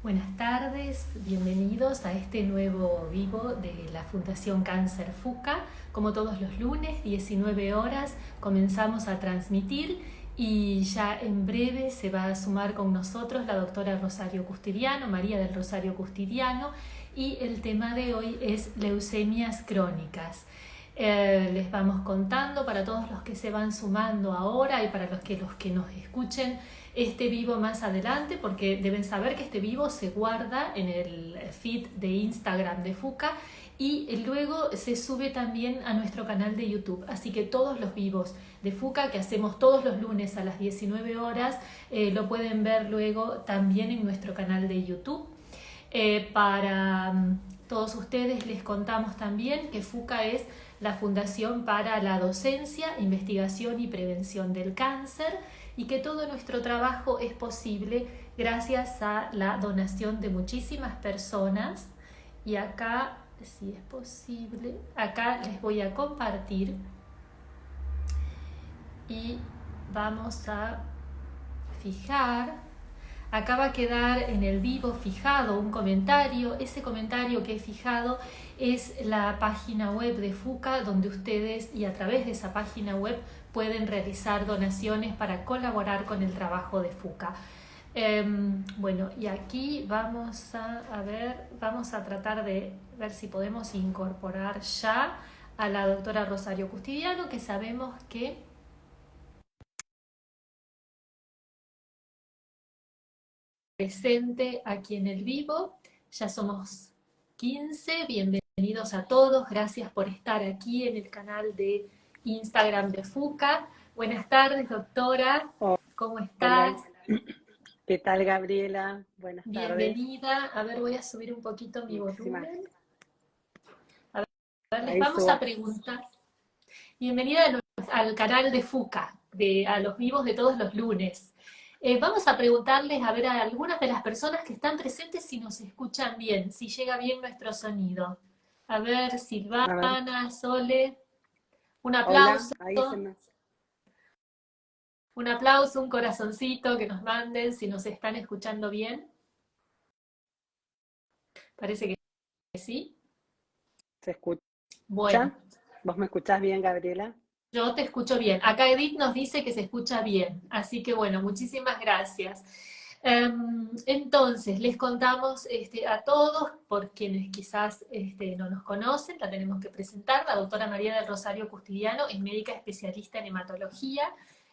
Buenas tardes, bienvenidos a este nuevo vivo de la Fundación Cáncer FUCA. Como todos los lunes, 19 horas, comenzamos a transmitir y ya en breve se va a sumar con nosotros la doctora Rosario Custiriano, María del Rosario Custiriano, y el tema de hoy es leucemias crónicas. Les vamos contando para todos los que se van sumando ahora y para los que nos escuchen este vivo más adelante, porque deben saber que este vivo se guarda en el feed de Instagram de FUCA y luego se sube también a nuestro canal de YouTube. Así que todos los vivos de FUCA que hacemos todos los lunes a las 19 horas lo pueden ver luego también en nuestro canal de YouTube. Para todos ustedes les contamos también que FUCA es la Fundación para la Docencia, Investigación y Prevención del Cáncer y que todo nuestro trabajo es posible gracias a la donación de muchísimas personas. Y acá, si es posible, acá les voy a compartir y vamos a fijar. Acá va a quedar en el vivo fijado un comentario. Ese comentario que he fijado es la página web de FUCA, donde ustedes y a través de esa página web pueden realizar donaciones para colaborar con el trabajo de FUCA. Bueno, y aquí vamos a ver, vamos a tratar de ver si podemos incorporar ya a la doctora Rosario Custiriano, que sabemos que presente aquí en el vivo. Ya somos 15. Bienvenidos a todos. Gracias por estar aquí en el canal de Instagram de FUCA. Buenas tardes, doctora. ¿Cómo Hola, estás? ¿qué tal, Gabriela? Buenas tardes. Bienvenida. A ver, voy a subir un poquito mi Muchísimas. volumen. A ver, les Ahí vamos a subo. preguntar. Bienvenida al canal de FUCA, a los vivos de todos los lunes. Vamos a preguntarles a ver a algunas de las personas que están presentes si nos escuchan bien, si llega bien nuestro sonido. A ver, A ver, Silvana, Sole, hola, ahí se me. un aplauso, un corazoncito que nos manden si nos están escuchando bien. Parece que sí. ¿Se escucha? Bueno, ¿Vos me escuchás bien, Gabriela? yo te escucho bien. Acá Edith nos dice que se escucha bien, así que bueno, muchísimas gracias. Entonces, les contamos a todos, por quienes quizás no nos conocen, la tenemos que presentar. La doctora María del Rosario Custiriano es médica especialista en hematología,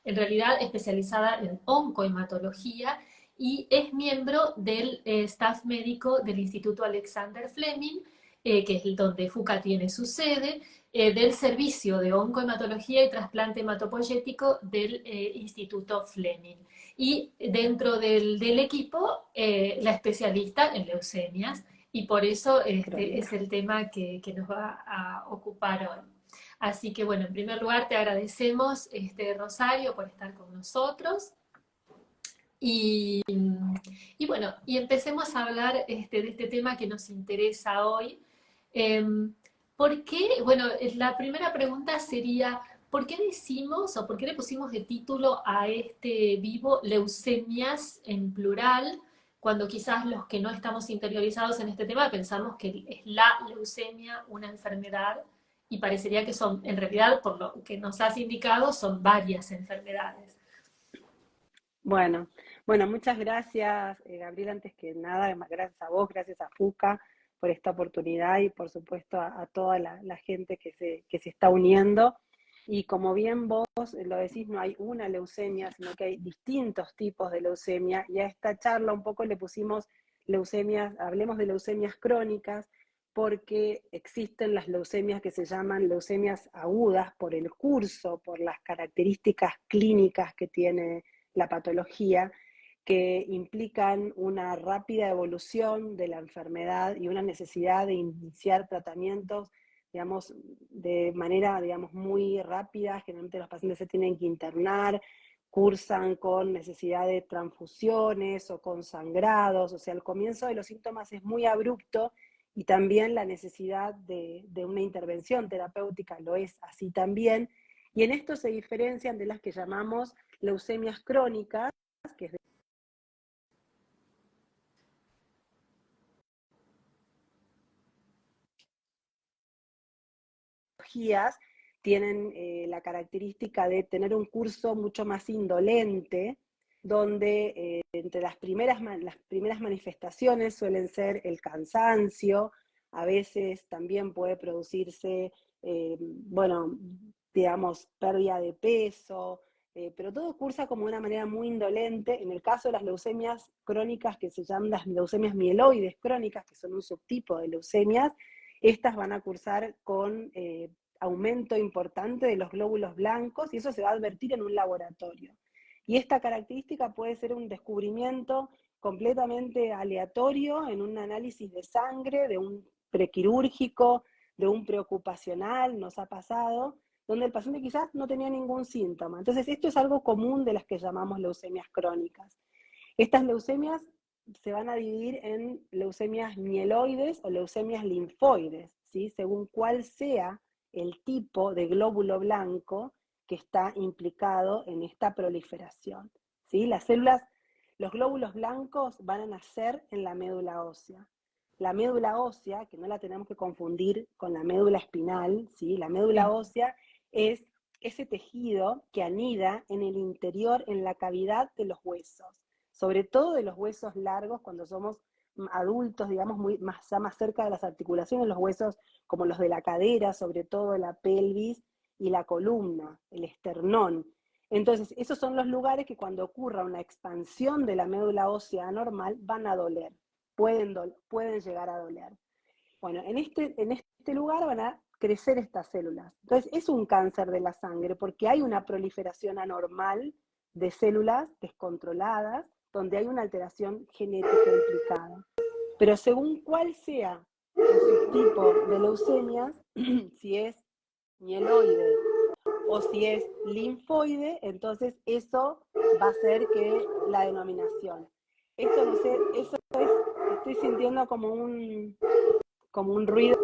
en realidad especializada en oncohematología, y es miembro del staff médico del Instituto Alexander Fleming, que es donde FUCA tiene su sede, del servicio de oncohematología y trasplante hematopoyético del Instituto Fleming. Y dentro del equipo, la especialista en leucemias, y por eso este es Crónica. el tema que nos va a ocupar hoy. Así que bueno, en primer lugar te agradecemos, Rosario, por estar con nosotros. Y, y bueno, y empecemos a hablar de este tema que nos interesa hoy. ¿Por qué? Bueno, la primera pregunta sería, ¿por qué decimos o por qué le pusimos de título a este vivo leucemias en plural, cuando quizás los que no estamos interiorizados en este tema pensamos que es la leucemia una enfermedad y parecería que son, en realidad, por lo que nos has indicado, son varias enfermedades? Bueno, bueno, muchas gracias, Gabriela, antes que nada, gracias a vos, gracias a FUCA por esta oportunidad y por supuesto a toda la gente que se está uniendo. Y como bien vos lo decís, no hay una leucemia, sino que hay distintos tipos de leucemia. Y a esta charla un poco le pusimos leucemias, hablemos de leucemias crónicas, porque existen las leucemias que se llaman leucemias agudas por el curso, por las características clínicas que tiene la patología, que implican una rápida evolución de la enfermedad y una necesidad de iniciar tratamientos, digamos, de manera, digamos, muy rápida. Generalmente los pacientes se tienen que internar, cursan con necesidad de transfusiones o con sangrados, o sea, el comienzo de los síntomas es muy abrupto y también la necesidad de una intervención terapéutica lo es así también. Y en esto se diferencian de las que llamamos leucemias crónicas, que es patologías tienen la característica de tener un curso mucho más indolente, donde entre las primeras manifestaciones suelen ser el cansancio, a veces también puede producirse, bueno, digamos, pérdida de peso, pero todo cursa como de una manera muy indolente. En el caso de las leucemias crónicas, que se llaman las leucemias mieloides crónicas, que son un subtipo de leucemias, estas van a cursar con aumento importante de los glóbulos blancos, y eso se va a advertir en un laboratorio. Y esta característica puede ser un descubrimiento completamente aleatorio en un análisis de sangre, de un prequirúrgico, de un preocupacional, nos ha pasado, donde el paciente quizás no tenía ningún síntoma. Entonces, esto es algo común de las que llamamos leucemias crónicas. Estas leucemias se van a dividir en leucemias mieloides o leucemias linfoides, ¿sí? Según cuál sea el tipo de glóbulo blanco que está implicado en esta proliferación, ¿sí? Las células, los glóbulos blancos van a nacer en la médula ósea. La médula ósea, que no la tenemos que confundir con la médula espinal, ¿sí? La médula ósea es ese tejido que anida en el interior, en la cavidad de los huesos, sobre todo de los huesos largos cuando somos adultos, digamos, más cerca de las articulaciones, los huesos como los de la cadera, sobre todo la pelvis y la columna, el esternón. Entonces, esos son los lugares que cuando ocurra una expansión de la médula ósea anormal van a doler, pueden llegar a doler. Bueno, en este lugar van a crecer estas células. Entonces, es un cáncer de la sangre porque hay una proliferación anormal de células descontroladas, donde hay una alteración genética implicada. Pero según cuál sea el subtipo de leucemias, si es mieloide o si es linfoide, entonces eso va a hacer que la denominación. Esto no sé, eso es, estoy sintiendo como un ruido.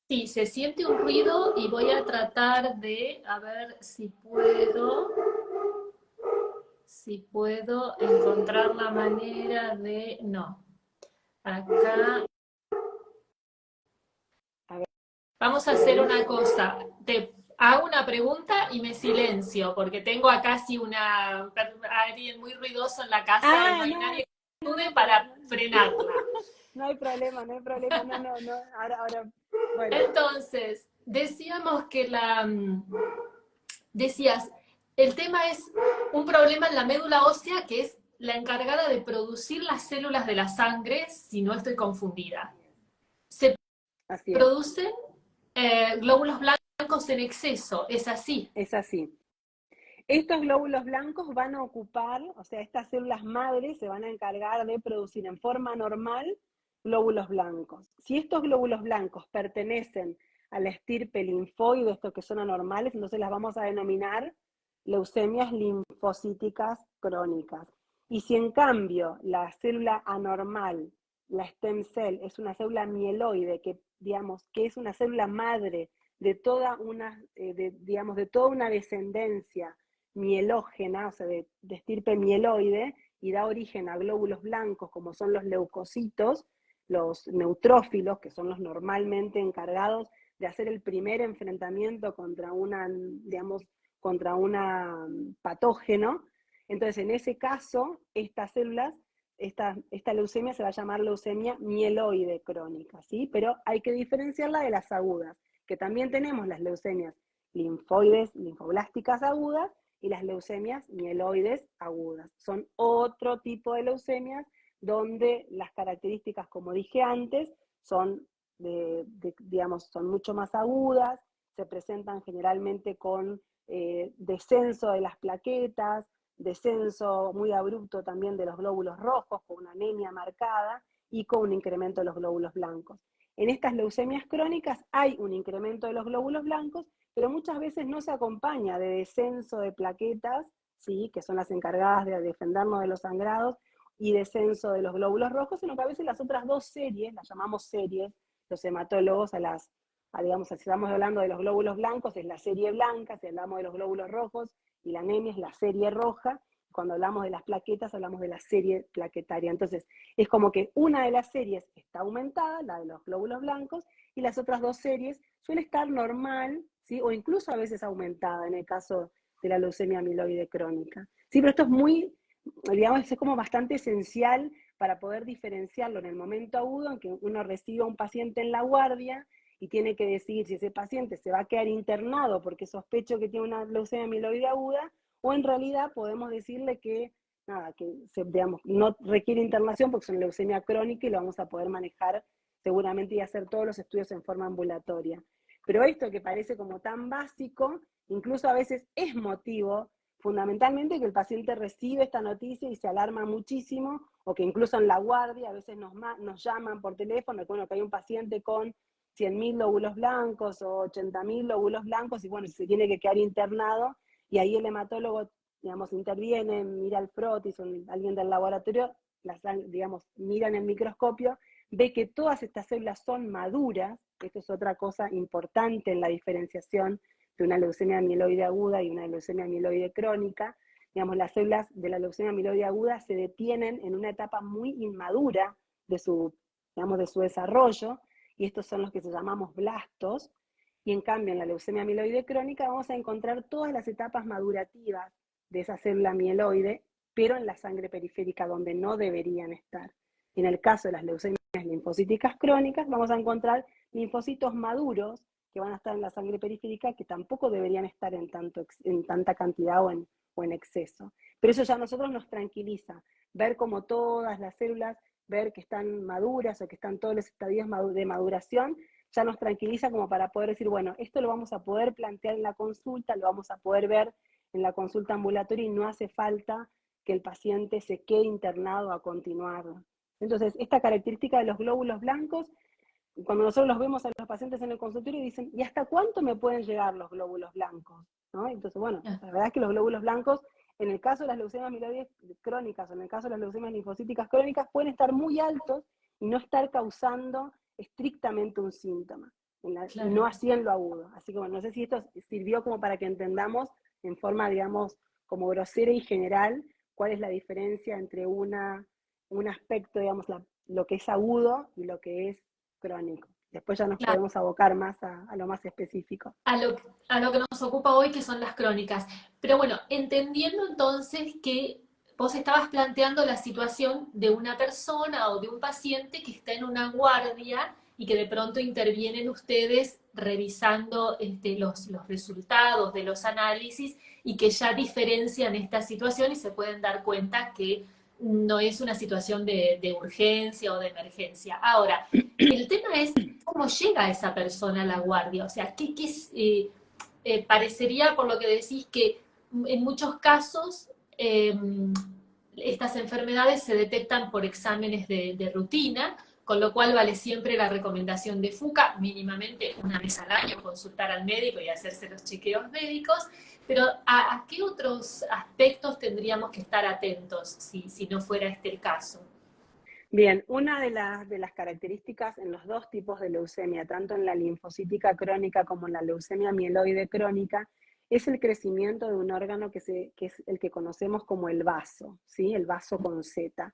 Sí, se siente un ruido y voy a tratar de, a ver si puedo encontrar la manera de, no, acá. A ver, Vamos a hacer una cosa, te hago una pregunta y me silencio, porque tengo acá sí alguien muy ruidoso en la casa y no hay nadie que me ayude para frenarla. No hay problema, no, ahora, bueno. Entonces, decías, el tema es un problema en la médula ósea que es la encargada de producir las células de la sangre, si no estoy confundida. Se Así es. producen glóbulos blancos en exceso, ¿es así? Es así. Estos glóbulos blancos van a ocupar, o sea, estas células madres se van a encargar de producir en forma normal glóbulos blancos. Si estos glóbulos blancos pertenecen a la estirpe linfoide, estos que son anormales, entonces las vamos a denominar leucemias linfocíticas crónicas. Y si en cambio la célula anormal, la stem cell, es una célula mieloide, que digamos que es una célula madre de toda una, de toda una descendencia mielógena, o sea, de estirpe mieloide, y da origen a glóbulos blancos como son los leucocitos, los neutrófilos, que son los normalmente encargados de hacer el primer enfrentamiento contra contra una patógeno. Entonces, en ese caso, estas células, esta leucemia se va a llamar leucemia mieloide crónica, ¿sí? Pero hay que diferenciarla de las agudas, que también tenemos las leucemias linfoides, linfoblásticas agudas, y las leucemias mieloides agudas. Son otro tipo de leucemias donde las características, como dije antes, son, son mucho más agudas, se presentan generalmente con descenso de las plaquetas, descenso muy abrupto también de los glóbulos rojos, con una anemia marcada y con un incremento de los glóbulos blancos. En estas leucemias crónicas hay un incremento de los glóbulos blancos, pero muchas veces no se acompaña de descenso de plaquetas, ¿sí? Que son las encargadas de defendernos de los sangrados, y descenso de los glóbulos rojos, sino que a veces las otras dos series, las llamamos series, los hematólogos digamos, si estamos hablando de los glóbulos blancos, es la serie blanca, si hablamos de los glóbulos rojos y la anemia es la serie roja. cuando hablamos de las plaquetas, hablamos de la serie plaquetaria. Entonces, es como que una de las series está aumentada, la de los glóbulos blancos, y las otras dos series suele estar normal, ¿sí? O incluso a veces aumentada en el caso de la leucemia amiloide crónica. Sí, pero esto es muy, digamos, es como bastante esencial para poder diferenciarlo en el momento agudo en que uno reciba a un paciente en la guardia y tiene que decidir si ese paciente se va a quedar internado porque sospecho que tiene una leucemia amiloide aguda, o en realidad podemos decirle que, nada, que digamos, no requiere internación porque es una leucemia crónica y lo vamos a poder manejar seguramente y hacer todos los estudios en forma ambulatoria. Pero esto que parece como tan básico, incluso a veces es motivo fundamentalmente que el paciente recibe esta noticia y se alarma muchísimo, o que incluso en la guardia a veces nos llaman por teléfono, bueno, que hay un paciente con 100.000 lóbulos blancos o 80.000 lóbulos blancos, y bueno, se tiene que quedar internado, y ahí el hematólogo, digamos, interviene, mira el frotis, o alguien del laboratorio, digamos, mira en el microscopio, ve que todas estas células son maduras. Esto es otra cosa importante en la diferenciación de una leucemia amiloide aguda y una leucemia amiloide crónica. Digamos, las células de la leucemia amiloide aguda se detienen en una etapa muy inmadura de su, digamos, de su desarrollo, y estos son los que se llamamos blastos, y en cambio en la leucemia amiloide crónica vamos a encontrar todas las etapas madurativas de esa célula mieloide, pero en la sangre periférica donde no deberían estar. En el caso de las leucemias linfocíticas crónicas vamos a encontrar linfocitos maduros que van a estar en la sangre periférica, que tampoco deberían estar en tanta cantidad o en exceso. Pero eso ya a nosotros nos tranquiliza, ver como todas las células, ver que están maduras o que están todos los estadios de maduración, ya nos tranquiliza como para poder decir, bueno, esto lo vamos a poder plantear en la consulta, lo vamos a poder ver en la consulta ambulatoria, y no hace falta que el paciente se quede internado a continuar. Entonces, esta característica de los glóbulos blancos, cuando nosotros los vemos a los pacientes en el consultorio, dicen, ¿y hasta cuánto me pueden llegar los glóbulos blancos? ¿No? Entonces, bueno, la verdad es que los glóbulos blancos, en el caso de las leucemias amiloides crónicas o en el caso de las leucemias linfocíticas crónicas, pueden estar muy altos y no estar causando estrictamente un síntoma, y no así en lo agudo. Así que bueno, no sé si esto sirvió como para que entendamos en forma, digamos, como grosera y general, cuál es la diferencia entre un aspecto, digamos, lo que es agudo y lo que es crónico. Después ya nos Claro. podemos abocar más a lo más específico. A lo que nos ocupa hoy, que son las crónicas. Pero bueno, entendiendo entonces que vos estabas planteando la situación de una persona o de un paciente que está en una guardia y que de pronto intervienen ustedes revisando los resultados de los análisis y que ya diferencian esta situación y se pueden dar cuenta que no es una situación de urgencia o de emergencia. Ahora, el tema es cómo llega esa persona a la guardia. O sea, parecería, por lo que decís, que en muchos casos estas enfermedades se detectan por exámenes de rutina, con lo cual vale siempre la recomendación de FUCA, mínimamente una vez al año consultar al médico y hacerse los chequeos médicos, pero ¿a qué otros aspectos tendríamos que estar atentos si no fuera este el caso? Bien, una de las características en los dos tipos de leucemia, tanto en la linfocítica crónica como en la leucemia mieloide crónica, es el crecimiento de un órgano que es el que conocemos como el vaso, ¿sí? El vaso con Z.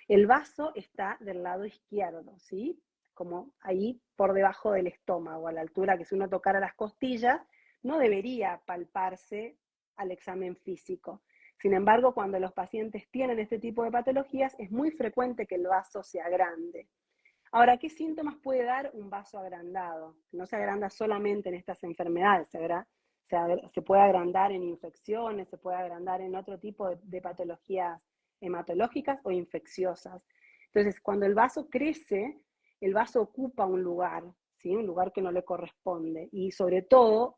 El vaso está del lado izquierdo, ¿sí? Como ahí por debajo del estómago, a la altura que si uno tocara las costillas, no debería palparse al examen físico. Sin embargo, cuando los pacientes tienen este tipo de patologías, es muy frecuente que el vaso se agrande. Ahora, ¿qué síntomas puede dar un vaso agrandado? No se agranda solamente en estas enfermedades, se puede agrandar en infecciones, se puede agrandar en otro tipo de patologías hematológicas o infecciosas. Entonces, cuando el vaso crece, el vaso ocupa un lugar, ¿sí? Un lugar que no le corresponde, y sobre todo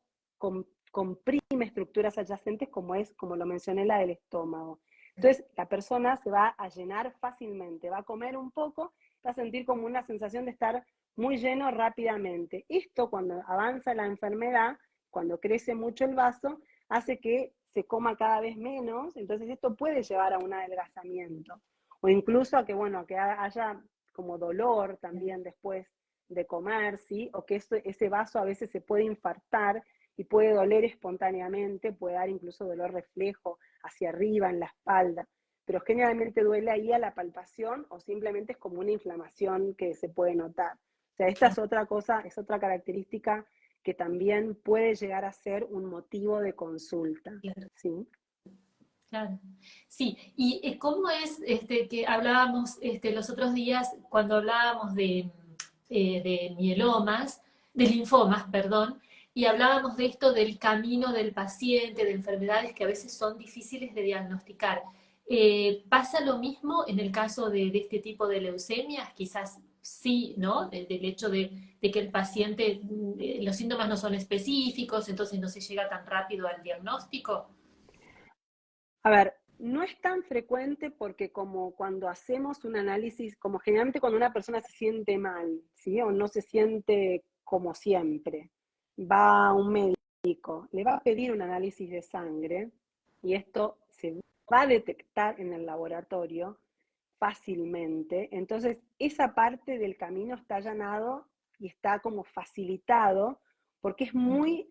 comprime estructuras adyacentes como lo mencioné, la del estómago. Entonces, la persona se va a llenar fácilmente, va a comer un poco, va a sentir como una sensación de estar muy lleno rápidamente. Esto, cuando avanza la enfermedad, cuando crece mucho el vaso, hace que se coma cada vez menos. Entonces esto puede llevar a un adelgazamiento, o incluso a que, bueno, que haya como dolor también después de comer, ¿sí? O que ese vaso a veces se puede infartar y puede doler espontáneamente, puede dar incluso dolor reflejo hacia arriba, en la espalda, pero generalmente duele ahí a la palpación o simplemente es como una inflamación que se puede notar. O sea, esta es otra cosa, es otra característica que también puede llegar a ser un motivo de consulta, Claro. ¿sí? Claro. Sí, y cómo es que hablábamos los otros días cuando hablábamos de mielomas, de linfomas, perdón, y hablábamos de esto del camino del paciente, de enfermedades que a veces son difíciles de diagnosticar. ¿Pasa lo mismo en el caso de este tipo de leucemias? Quizás sí, ¿no? Del hecho de que el paciente, los síntomas no son específicos, entonces no se llega tan rápido al diagnóstico. A ver, no es tan frecuente porque como cuando hacemos un análisis, como generalmente cuando una persona se siente mal, ¿sí? O no se siente como siempre, va a un médico, le va a pedir un análisis de sangre y esto se va a detectar en el laboratorio fácilmente. Entonces, esa parte del camino está allanado y está como facilitado porque es muy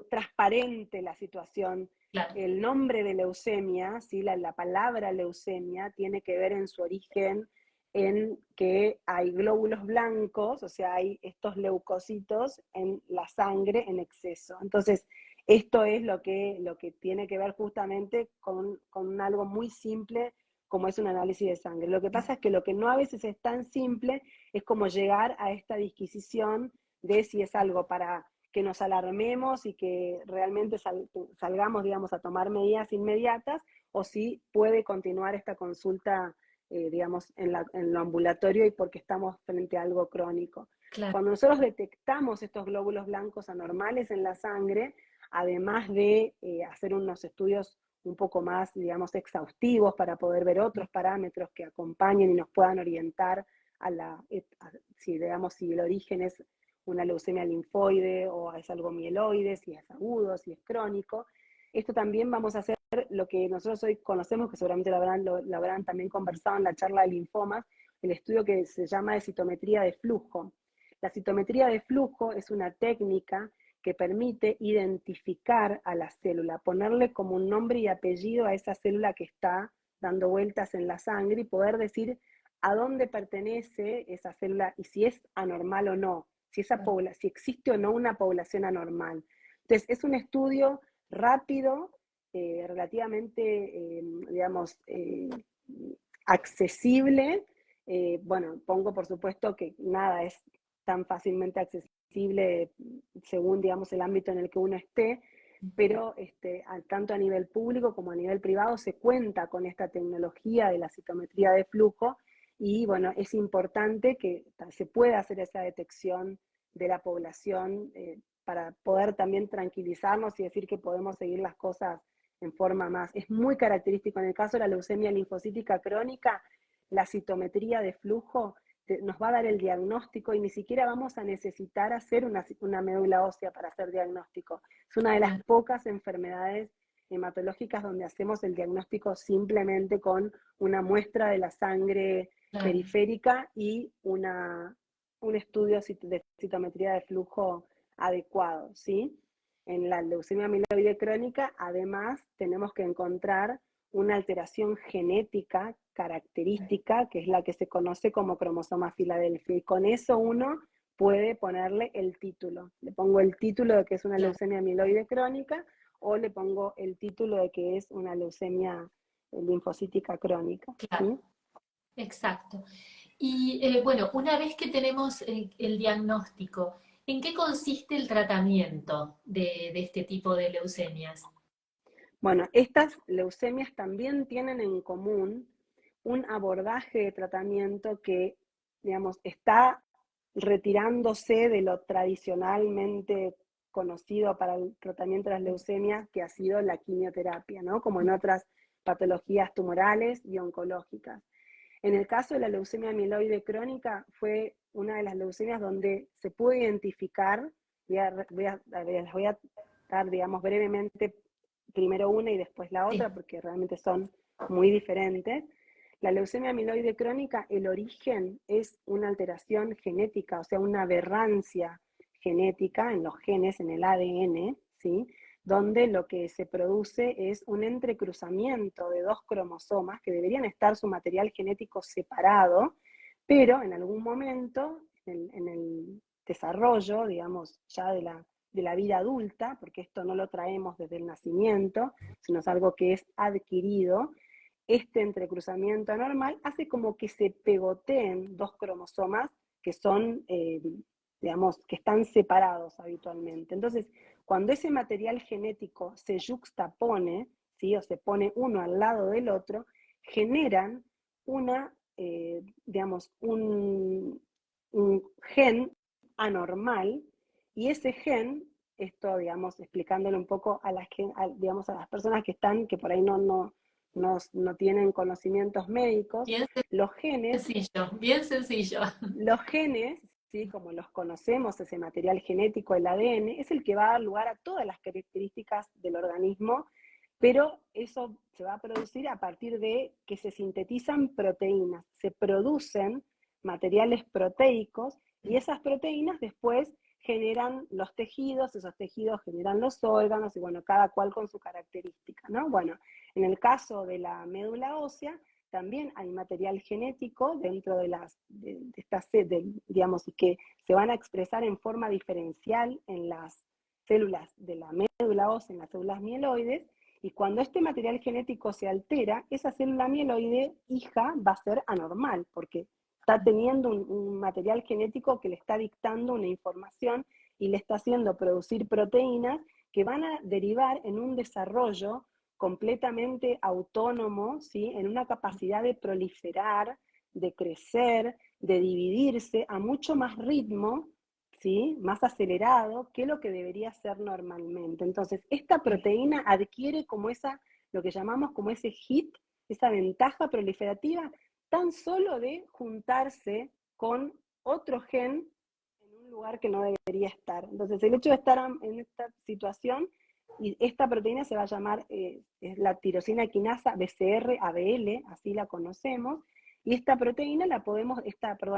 transparente la situación. Claro. El nombre de leucemia, ¿sí? La palabra leucemia tiene que ver en su origen en que hay glóbulos blancos, o sea, hay estos leucocitos en la sangre en exceso. Entonces, esto es lo que tiene que ver justamente con algo muy simple como es un análisis de sangre. Lo que pasa es que lo que no a veces es tan simple es como llegar a esta disquisición de si es algo para que nos alarmemos y que realmente salgamos, digamos, a tomar medidas inmediatas, o si puede continuar esta consulta, digamos, en lo ambulatorio y porque estamos frente a algo crónico. Claro. Cuando nosotros detectamos estos glóbulos blancos anormales en la sangre, además de hacer unos estudios un poco más, digamos, exhaustivos para poder ver otros parámetros que acompañen y nos puedan orientar si, digamos, si el origen es una leucemia linfoide o es algo mieloide, si es agudo, si es crónico. Esto también vamos a hacer lo que nosotros hoy conocemos, que seguramente lo habrán también conversado en la charla de linfomas, el estudio que se llama de citometría de flujo. La citometría de flujo es una técnica que permite identificar a la célula, ponerle como un nombre y apellido a esa célula que está dando vueltas en la sangre y poder decir a dónde pertenece esa célula y si es anormal o no, si existe o no una población anormal. Entonces, es un estudio rápido, relativamente, digamos, accesible. Bueno, pongo por supuesto que nada es tan fácilmente accesible según, digamos, el ámbito en el que uno esté, pero tanto a nivel público como a nivel privado se cuenta con esta tecnología de la citometría de flujo y, bueno, es importante que se pueda hacer esa detección de la población para poder también tranquilizarnos y decir que podemos seguir las cosas en forma más. Es muy característico en el caso de la leucemia linfocítica crónica, la citometría de flujo nos va a dar el diagnóstico y ni siquiera vamos a necesitar hacer una médula ósea para hacer diagnóstico. Es una de las pocas enfermedades hematológicas donde hacemos el diagnóstico simplemente con una muestra de la sangre periférica y un estudio de citometría de flujo adecuado, ¿sí? En la leucemia amiloide crónica, además, tenemos que encontrar una alteración genética característica, que es la que se conoce como cromosoma Filadelfia. Y con eso uno puede ponerle el título. Le pongo el título de que es una leucemia amiloide crónica o le pongo el título de que es una leucemia linfocítica crónica. Claro, ¿sí? exacto. Y bueno, una vez que tenemos el diagnóstico, ¿en qué consiste el tratamiento de este tipo de leucemias? Bueno, estas leucemias también tienen en común un abordaje de tratamiento que, digamos, está retirándose de lo tradicionalmente conocido para el tratamiento de las leucemias, que ha sido la quimioterapia, ¿no? Como en otras patologías tumorales y oncológicas. En el caso de la leucemia amiloide crónica, fue una de las leucemias donde se pudo identificar, les voy a dar, digamos, brevemente primero una y después la Sí, otra, porque realmente son muy diferentes. La leucemia amiloide crónica, el origen es una alteración genética, o sea, una aberrancia genética en los genes, en el ADN, ¿sí? donde lo que se produce es un entrecruzamiento de dos cromosomas que deberían estar su material genético separado, pero en algún momento, en el desarrollo, digamos, ya de la vida adulta, porque esto no lo traemos desde el nacimiento, sino es algo que es adquirido, este entrecruzamiento anormal hace como que se pegoteen dos cromosomas que son, digamos, que están separados habitualmente. Entonces, cuando ese material genético se yuxtapone, ¿sí? O se pone uno al lado del otro, generan una, digamos, un gen anormal, y ese gen, esto, digamos, explicándolo un poco a digamos, a las personas que están, que por ahí no tienen conocimientos médicos, Bien los genes sencillo, bien sencillo. los genes, ¿sí? Como los conocemos, ese material genético, el ADN, es el que va a dar lugar a todas las características del organismo, pero eso se va a producir a partir de que se sintetizan proteínas, se producen materiales proteicos y esas proteínas después generan los tejidos, esos tejidos generan los órganos y bueno, cada cual con su característica, ¿no? Bueno, en el caso de la médula ósea, también hay material genético dentro de estas, digamos, y que se van a expresar en forma diferencial en las células de la médula ósea, en las células mieloides, y cuando este material genético se altera, esa célula mieloide hija va a ser anormal, porque está teniendo un material genético que le está dictando una información y le está haciendo producir proteínas que van a derivar en un desarrollo completamente autónomo, ¿sí? En una capacidad de proliferar, de crecer, de dividirse a mucho más ritmo, ¿sí? Más acelerado que lo que debería ser normalmente. Entonces, esta proteína adquiere como lo que llamamos como ese hit, esa ventaja proliferativa, tan solo de juntarse con otro gen en un lugar que no debería estar. Entonces, el hecho de estar en esta situación, y esta proteína se va a llamar, es la tirosina quinasa BCR-ABL, así la conocemos, y esta proteína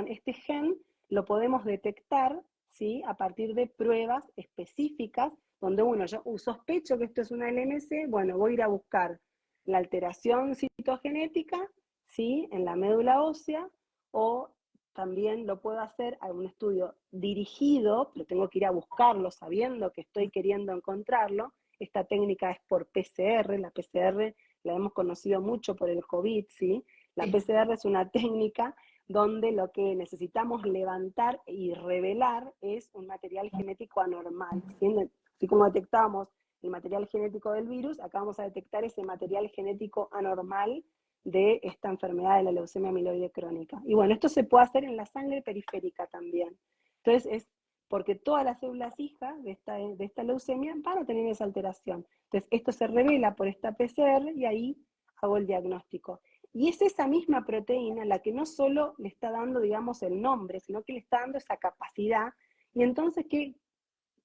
este gen lo podemos detectar, ¿sí? A partir de pruebas específicas, donde yo sospecho que esto es una LMC, bueno, voy a ir a buscar la alteración citogenética, ¿sí? En la médula ósea, o también lo puedo hacer a un estudio dirigido, pero tengo que ir a buscarlo sabiendo que estoy queriendo encontrarlo. Esta técnica es por PCR, la PCR la hemos conocido mucho por el COVID, ¿sí? La PCR es una técnica donde lo que necesitamos levantar y revelar es un material genético anormal, ¿sí? Así como detectamos el material genético del virus, acá vamos a detectar ese material genético anormal de esta enfermedad de la leucemia amiloide crónica. Y bueno, esto se puede hacer en la sangre periférica también. Entonces es porque todas las células hijas de esta leucemia van a tener esa alteración. Entonces esto se revela por esta PCR y ahí hago el diagnóstico. Y es esa misma proteína la que no solo le está dando, digamos, el nombre, sino que le está dando esa capacidad. Y entonces que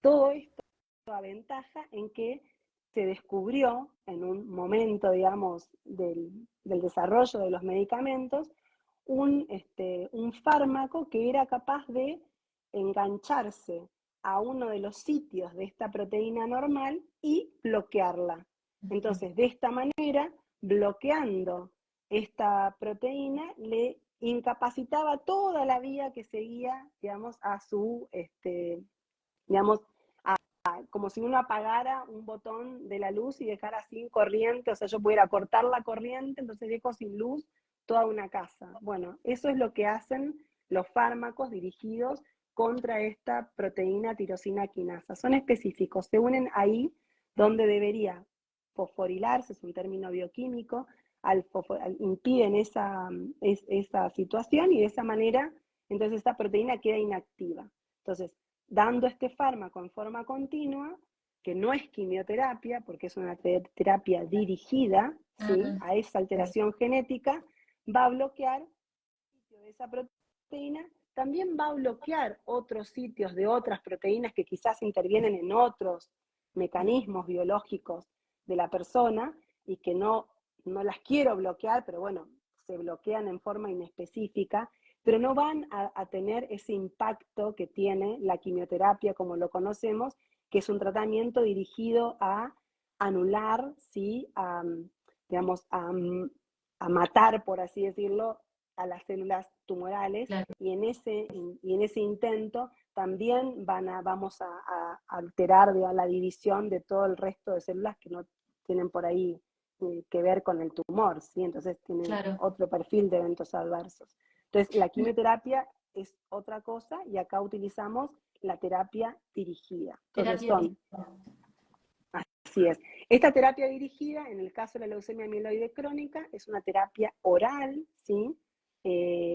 todo esto ventaja en que se descubrió en un momento, digamos, del desarrollo de los medicamentos, un fármaco que era capaz de engancharse a uno de los sitios de esta proteína normal y bloquearla. Entonces, de esta manera, bloqueando esta proteína, le incapacitaba toda la vía que seguía, digamos, a su, digamos, como si uno apagara un botón de la luz y dejara sin corriente, o sea, yo pudiera cortar la corriente, entonces dejo sin luz toda una casa. Bueno, eso es lo que hacen los fármacos dirigidos contra esta proteína tirosina quinasa. Son específicos, se unen ahí donde debería fosforilarse, es un término bioquímico, impiden esa situación y de esa manera, entonces esta proteína queda inactiva. Entonces, dando este fármaco en forma continua, que no es quimioterapia, porque es una terapia dirigida, ¿sí? A esa alteración genética, va a bloquear el sitio de esa proteína, también va a bloquear otros sitios de otras proteínas que quizás intervienen en otros mecanismos biológicos de la persona y que no las quiero bloquear, pero bueno, se bloquean en forma inespecífica, pero no van a tener ese impacto que tiene la quimioterapia como lo conocemos, que es un tratamiento dirigido a anular, ¿sí? Digamos, a matar, por así decirlo, a las células tumorales, claro, y en ese intento también vamos a alterar, digamos, la división de todo el resto de células que no tienen por ahí que ver con el tumor, ¿sí? Entonces tienen claro. otro perfil de eventos adversos. Entonces la quimioterapia es otra cosa y acá utilizamos la terapia dirigida. Entonces Terapia son, directa. así es. Esta terapia dirigida, en el caso de la leucemia amiloide crónica, es una terapia oral, ¿sí?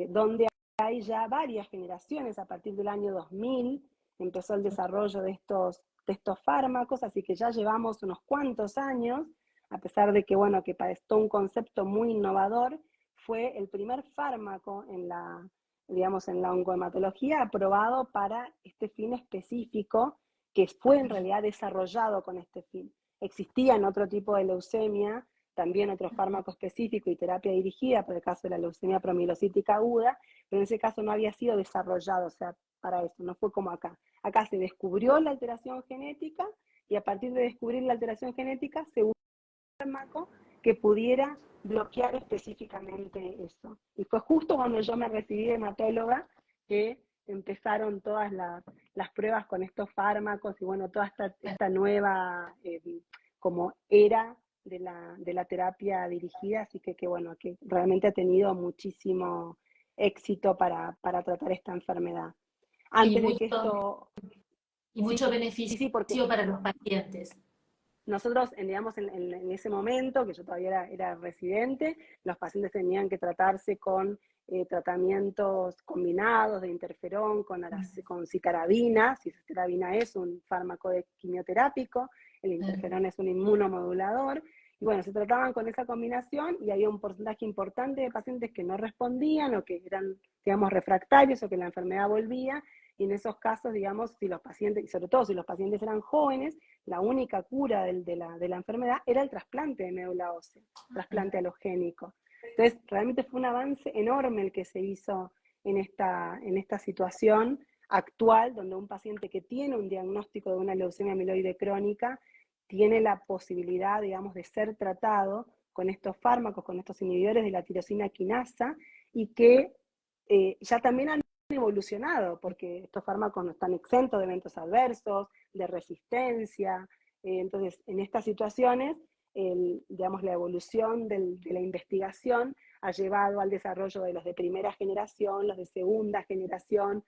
Donde hay ya varias generaciones, a partir del año 2000 empezó el desarrollo de estos fármacos, así que ya llevamos unos cuantos años, a pesar de que, bueno, que para esto un concepto muy innovador, fue el primer fármaco en la, digamos, en la oncohematología aprobado para este fin específico, que fue en realidad desarrollado con este fin. Existían otro tipo de leucemia, también otro fármaco específico y terapia dirigida, por el caso de la leucemia promielocítica aguda, pero en ese caso no había sido desarrollado, o sea, para eso, no fue como acá. Acá se descubrió la alteración genética y a partir de descubrir la alteración genética se usó un fármaco que pudiera bloquear específicamente eso. Y fue justo cuando yo me recibí de hematóloga que empezaron todas las pruebas con estos fármacos y bueno, toda esta nueva como era de la terapia dirigida, así que bueno, que realmente ha tenido muchísimo éxito para tratar esta enfermedad. Y Antes de que mucho, esto, y sí, mucho beneficio sí, porque para los pacientes. nosotros, digamos, en ese momento, que yo todavía era residente, los pacientes tenían que tratarse con tratamientos combinados de interferón con citarabina. Citarabina es un fármaco quimioterápico, el interferón es un inmunomodulador, y bueno, se trataban con esa combinación y había un porcentaje importante de pacientes que no respondían o que eran, digamos, refractarios o que la enfermedad volvía, y en esos casos, digamos, si los pacientes, y sobre todo si los pacientes eran jóvenes, la única cura de la enfermedad era el trasplante de médula ósea, trasplante halogénico. Entonces, realmente fue un avance enorme el que se hizo en esta situación actual, donde un paciente que tiene un diagnóstico de una leucemia amiloide crónica tiene la posibilidad, digamos, de ser tratado con estos fármacos, con estos inhibidores de la tirosina quinasa, y que ya también han evolucionado, porque estos fármacos no están exentos de eventos adversos, de resistencia. Entonces, en estas situaciones, digamos, la evolución de la investigación ha llevado al desarrollo de los de primera generación, los de segunda generación,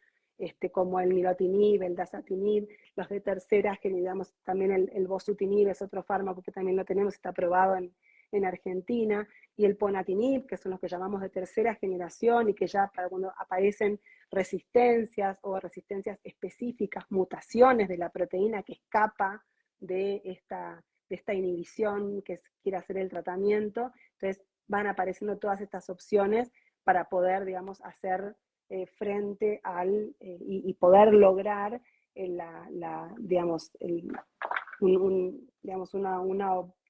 como el nilotinib, el dasatinib, los de tercera generación, también el bosutinib es otro fármaco que también lo tenemos, está aprobado en Argentina, y el ponatinib, que son los que llamamos de tercera generación y que ya para cuando aparecen resistencias o resistencias específicas, mutaciones de la proteína que escapa de esta inhibición que quiere hacer el tratamiento. Entonces van apareciendo todas estas opciones para poder, digamos, hacer frente y poder lograr digamos, digamos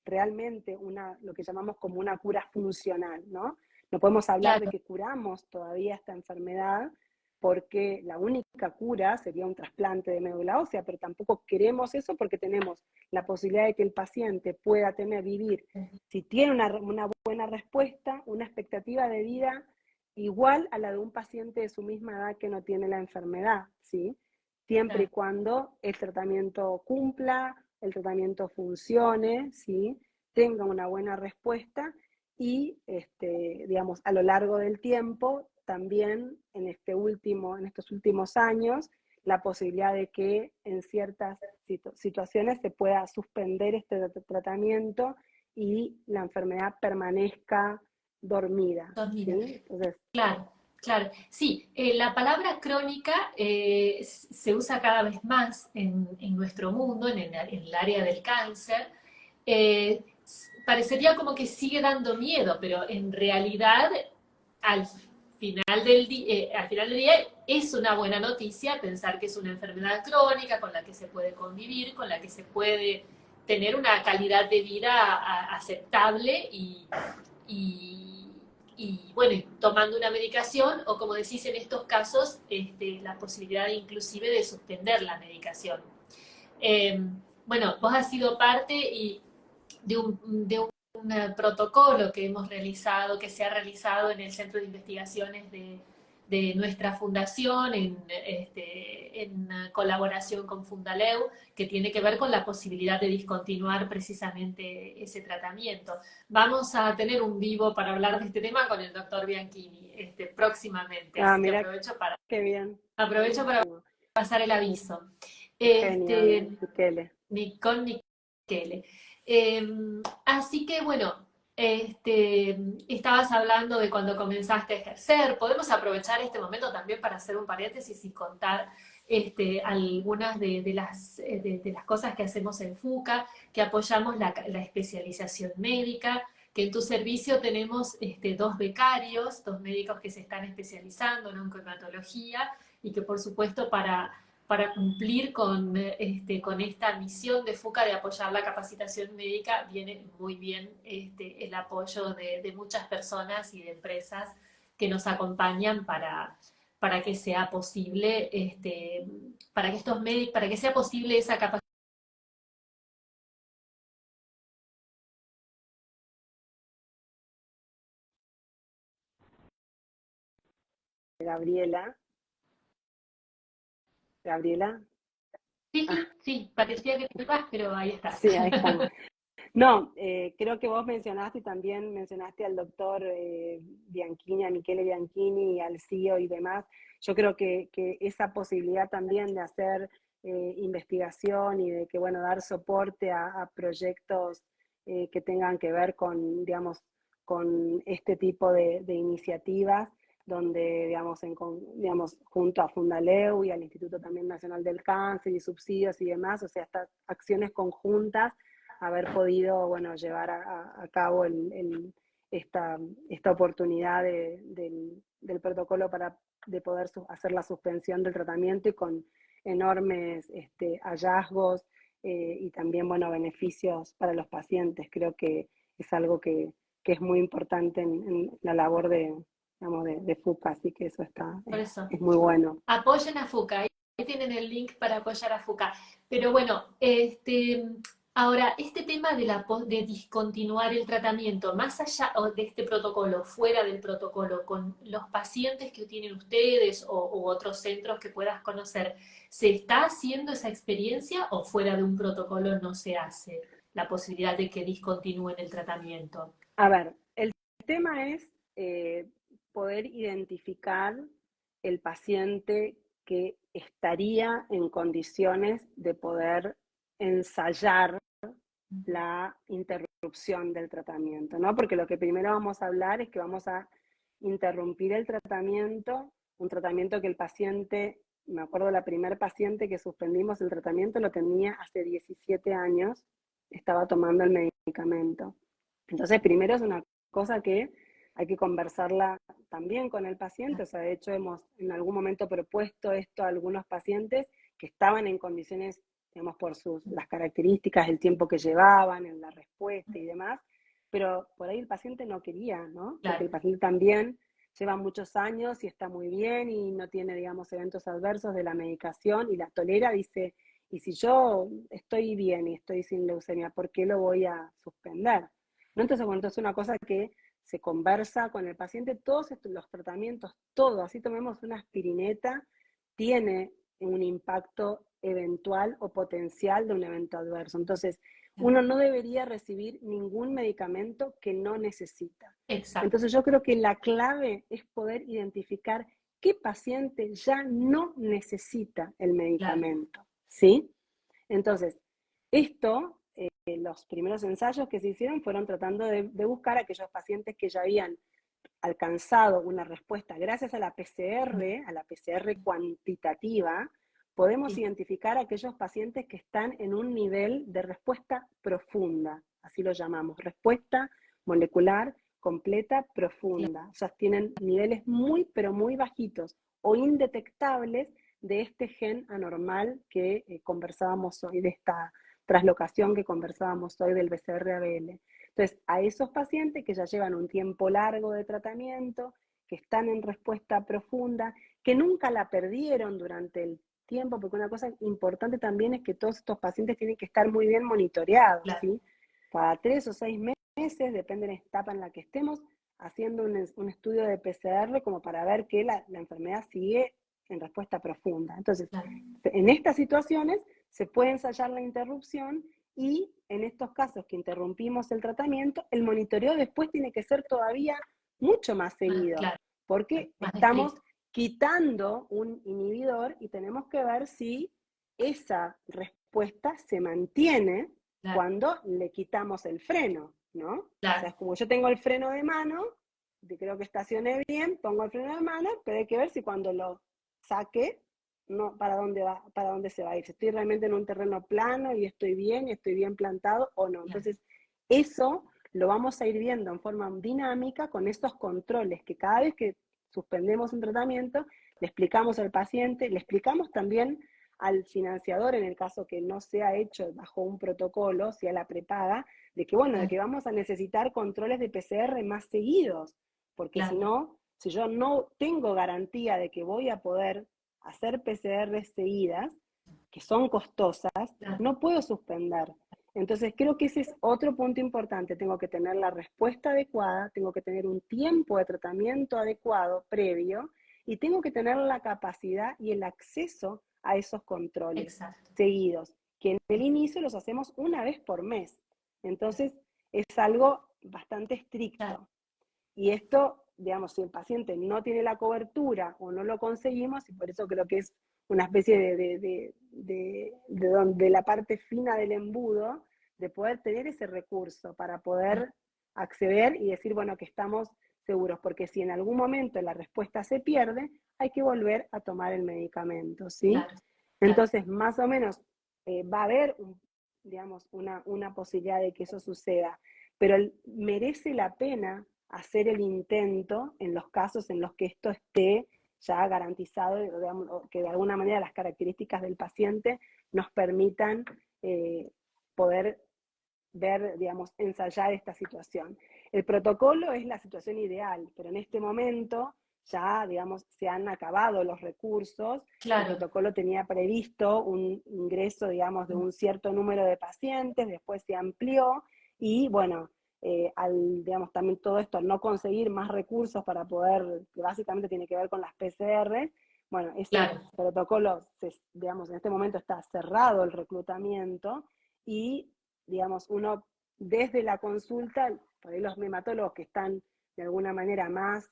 realmente lo que llamamos como una cura funcional, ¿no? No podemos hablar de Claro, que curamos todavía esta enfermedad, porque la única cura sería un trasplante de médula ósea, pero tampoco queremos eso porque tenemos la posibilidad de que el paciente pueda vivir, si tiene una buena respuesta, una expectativa de vida igual a la de un paciente de su misma edad que no tiene la enfermedad, ¿sí? Siempre y claro. cuando el tratamiento cumpla, el tratamiento funcione, ¿sí? Tenga una buena respuesta y, digamos, a lo largo del tiempo, también en estos últimos años, la posibilidad de que en ciertas situaciones se pueda suspender este tratamiento y la enfermedad permanezca dormida, Dormida. ¿sí? Entonces, Claro, claro. Sí, la palabra crónica se usa cada vez más en nuestro mundo, en el área del cáncer. Parecería como que sigue dando miedo, pero en realidad al al final del día es una buena noticia pensar que es una enfermedad crónica con la que se puede convivir, con la que se puede tener una calidad de vida aceptable y y bueno, y tomando una medicación o como decís en estos casos, la posibilidad inclusive de suspender la medicación. Eh, bueno, vos has sido parte y de un protocolo que hemos realizado, que se ha realizado en el Centro de Investigaciones de nuestra fundación en colaboración con Fundaleu, que tiene que ver con la posibilidad de discontinuar precisamente ese tratamiento. Vamos a tener un vivo para hablar de este tema con el doctor Bianchini próximamente, Ah, así que mira qué bien, aprovecho para buenísimo, pasar el aviso. genial, Este, Michele. con Michele. Así que bueno, estabas hablando de cuando comenzaste a ejercer. Podemos aprovechar este momento también para hacer un paréntesis y contar algunas de las cosas que hacemos en FUCA, que apoyamos la especialización médica, que en tu servicio tenemos dos becarios, dos médicos que se están especializando en oncohematología y que por supuesto para cumplir con esta misión de FUCA de apoyar la capacitación médica, viene muy bien el apoyo de muchas personas y de empresas que nos acompañan para que sea posible, para que estos médicos, para que sea posible esa capacitación. Gabriela, Gabriela, Sí, ah, sí, sí, parecía que te ibas, pero ahí estás. sí, ahí estamos. No, creo que vos mencionaste y también mencionaste al doctor Bianchini, a Michele Bianchini, al CEO y demás. Yo creo que esa posibilidad también de hacer investigación y de que, bueno, dar soporte a proyectos que tengan que ver con, digamos, con este tipo de iniciativas, donde, digamos, digamos, junto a Fundaleu y al Instituto también Nacional del Cáncer y subsidios y demás, o sea, estas acciones conjuntas haber podido, bueno, llevar a cabo esta oportunidad del protocolo de poder hacer la suspensión del tratamiento y con enormes hallazgos y también, bueno, beneficios para los pacientes. Creo que es algo que es muy importante en la labor digamos, de FUCA, así que eso Por eso. es muy bueno. Apoyen a FUCA, ahí tienen el link para apoyar a FUCA. Pero bueno, ahora, este tema de discontinuar el tratamiento, más allá de este protocolo, fuera del protocolo, con los pacientes que tienen ustedes u otros centros que puedas conocer, ¿se está haciendo esa experiencia o fuera de un protocolo no se hace la posibilidad de que discontinúen el tratamiento? A ver, el tema es poder identificar el paciente que estaría en condiciones de poder ensayar la interrupción del tratamiento, ¿no? Porque lo que primero vamos a hablar es que vamos a interrumpir el tratamiento, un tratamiento que el paciente, me acuerdo la primer paciente que suspendimos el tratamiento lo tenía hace 17 años, estaba tomando el medicamento. Entonces, primero es una cosa que hay que conversarla también con el paciente, o sea, de hecho hemos en algún momento propuesto esto a algunos pacientes que estaban en condiciones, digamos, por las características, el tiempo que llevaban, en la respuesta y demás, pero por ahí el paciente no quería, ¿no? Porque Claro, el paciente también lleva muchos años y está muy bien y no tiene, digamos, eventos adversos de la medicación y la tolera, dice, y si yo estoy bien y estoy sin leucemia, ¿por qué lo voy a suspender? ¿No? Entonces, bueno, entonces es una cosa que se conversa con el paciente, todos los tratamientos, todo, así tomemos una aspirineta, tiene un impacto eventual o potencial de un evento adverso. Entonces, uno no debería recibir ningún medicamento que no necesita. exacto. Entonces, yo creo que la clave es poder identificar qué paciente ya no necesita el Claro. medicamento, ¿sí? Entonces, esto los primeros ensayos que se hicieron fueron tratando de buscar a aquellos pacientes que ya habían alcanzado una respuesta gracias a la PCR cuantitativa, podemos Sí, identificar a aquellos pacientes que están en un nivel de respuesta profunda, así lo llamamos, respuesta molecular completa claro. profunda. O sea, tienen niveles muy, pero muy bajitos o indetectables de este gen anormal que conversábamos hoy, de esta traslocación que conversábamos hoy del BCR-ABL. Entonces Entonces, a esos pacientes que ya llevan un tiempo largo de tratamiento, que están en respuesta profunda, que nunca la perdieron durante el tiempo, porque una cosa importante también es que todos estos pacientes tienen que estar muy bien monitoreados, claro, ¿sí? Cada 3 o 6 meses, depende de la etapa en la que estemos, haciendo un estudio de PCR como para ver que la enfermedad sigue en respuesta profunda. Entonces, claro. en estas situaciones se puede ensayar la interrupción y en estos casos que interrumpimos el tratamiento, el monitoreo después tiene que ser todavía mucho más seguido, Claro, porque más estamos estricto. quitando un inhibidor y tenemos que ver si esa respuesta se mantiene Claro, cuando le quitamos el freno, ¿no? O sea, claro, es como yo tengo el freno de mano, creo que estacioné bien, pongo el freno de mano, pero hay que ver si cuando lo saque, no, para dónde se va a ir. Si estoy realmente en un terreno plano y estoy bien plantado o no. claro. Entonces, eso lo vamos a ir viendo en forma dinámica con estos controles que cada vez que suspendemos un tratamiento, le explicamos al paciente, le explicamos también al financiador, en el caso que no sea hecho bajo un protocolo, si a la prepaga, de que bueno, de que vamos a necesitar controles de PCR más seguidos, porque si Claro, no, si yo no tengo garantía de que voy a poder hacer PCR seguidas, que son costosas, claro, no puedo suspender. Entonces creo que ese es otro punto importante. Tengo que tener la respuesta adecuada, tengo que tener un tiempo de tratamiento adecuado previo y tengo que tener la capacidad y el acceso a esos controles exacto. seguidos, que en el inicio los hacemos una vez por mes. Entonces es algo bastante Claro, estricto. Y esto, digamos, si el paciente no tiene la cobertura o no lo conseguimos, y por eso creo que es una especie de la parte fina del embudo, de poder tener ese recurso para claro, poder acceder y decir, bueno, que estamos seguros, porque si en algún momento la respuesta se pierde, hay que volver a tomar el medicamento, ¿sí? claro, claro. Entonces, más o menos va a haber, digamos, una posibilidad de que eso suceda, pero merece la pena hacer el intento en los casos en los que esto esté ya garantizado, digamos, que de alguna manera las características del paciente nos permitan poder ver, digamos, ensayar esta situación. El protocolo es la situación ideal, pero en este momento ya, digamos, se han acabado los recursos. El Claro. protocolo tenía previsto un ingreso, digamos, de un cierto número de pacientes, después se amplió y, bueno, digamos, también todo esto, al no conseguir más recursos para poder, que básicamente tiene que ver con las PCR, bueno, ese Claro, protocolo, digamos, en este momento está cerrado el reclutamiento y digamos, uno desde la consulta, por ahí los nematólogos que están de alguna manera más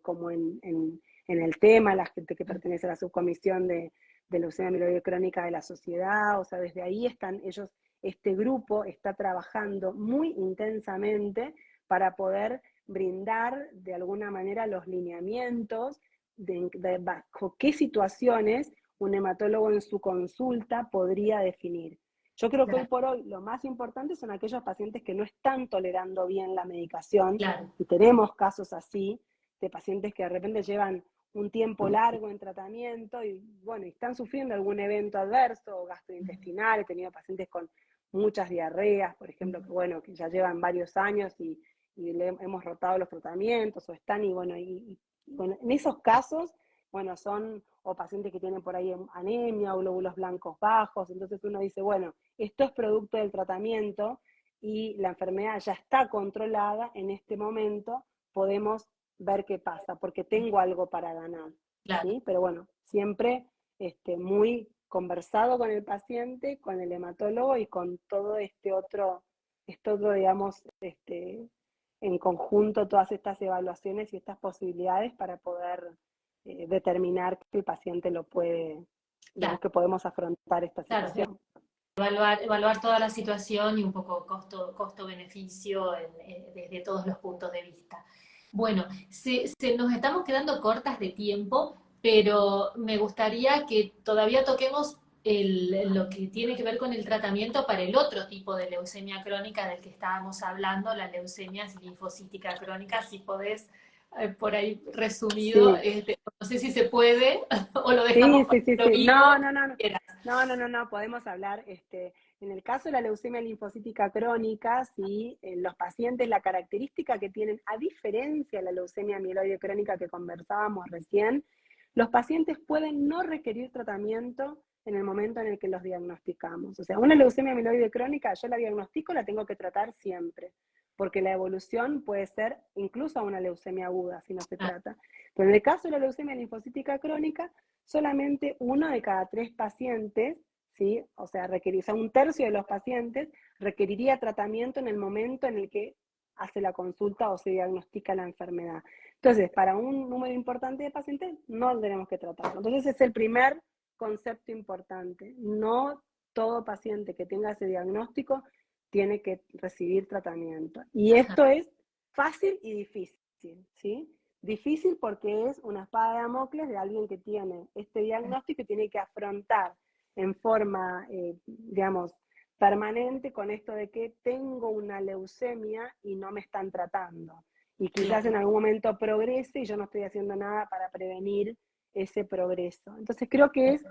como en el tema, la gente que pertenece a la subcomisión de leucemia mieloide crónica de la sociedad, o sea, desde ahí están ellos, este grupo está trabajando muy intensamente para poder brindar de alguna manera los lineamientos de bajo qué situaciones un hematólogo en su consulta podría definir. Yo creo que hoy claro, por hoy lo más importante son aquellos pacientes que no están tolerando bien la medicación, claro, y tenemos casos así, de pacientes que de repente llevan un tiempo largo en tratamiento y bueno, y están sufriendo algún evento adverso o gastrointestinal. He tenido pacientes con muchas diarreas, por ejemplo, que bueno, que ya llevan varios años y hemos rotado los tratamientos o están y bueno, bueno, en esos casos, bueno, son o pacientes que tienen por ahí anemia o glóbulos blancos bajos, entonces uno dice, bueno, esto es producto del tratamiento y la enfermedad ya está controlada, en este momento podemos ver qué pasa, porque tengo algo para ganar, claro. ¿sí? Pero bueno, siempre muy conversado con el paciente, con el hematólogo y con todo esto otro, digamos, en conjunto todas estas evaluaciones y estas posibilidades para poder determinar que el paciente lo puede, digamos Claro, que podemos afrontar esta claro. situación. Evaluar toda la situación y un poco costo-beneficio desde todos los puntos de vista. Bueno, nos estamos quedando cortas de tiempo, pero me gustaría que todavía toquemos lo que tiene que ver con el tratamiento para el otro tipo de leucemia crónica del que estábamos hablando, la leucemia linfocítica crónica, si podés por ahí resumido, Sí, no sé si se puede o lo dejamos sí, para sí, sí, lo sí. vivo, No, como no, no, no. quieras. No, no, no, no, podemos hablar. En el caso de la leucemia linfocítica crónica, ¿sí? En los pacientes la característica que tienen, a diferencia de la leucemia amiloide crónica que conversábamos recién, los pacientes pueden no requerir tratamiento en el momento en el que los diagnosticamos. O sea, una leucemia amiloide crónica, yo la diagnostico, la tengo que tratar siempre, porque la evolución puede ser incluso a una leucemia aguda si no se trata. Pero en el caso de la leucemia linfocítica crónica, solamente 1 de cada 3 pacientes, ¿sí? O sea, un tercio de los pacientes requeriría tratamiento en el momento en el que hace la consulta o se diagnostica la enfermedad. Entonces, para un número importante de pacientes, no tenemos que tratarlo. Entonces, ese es el primer concepto importante. No todo paciente que tenga ese diagnóstico tiene que recibir tratamiento. Y esto es fácil y difícil, ¿sí? Difícil porque es una espada de Damocles de alguien que tiene este diagnóstico y tiene que afrontar en forma, digamos, permanente con esto de que tengo una leucemia y no me están tratando. Y quizás en algún momento progrese y yo no estoy haciendo nada para prevenir ese progreso. Entonces creo que es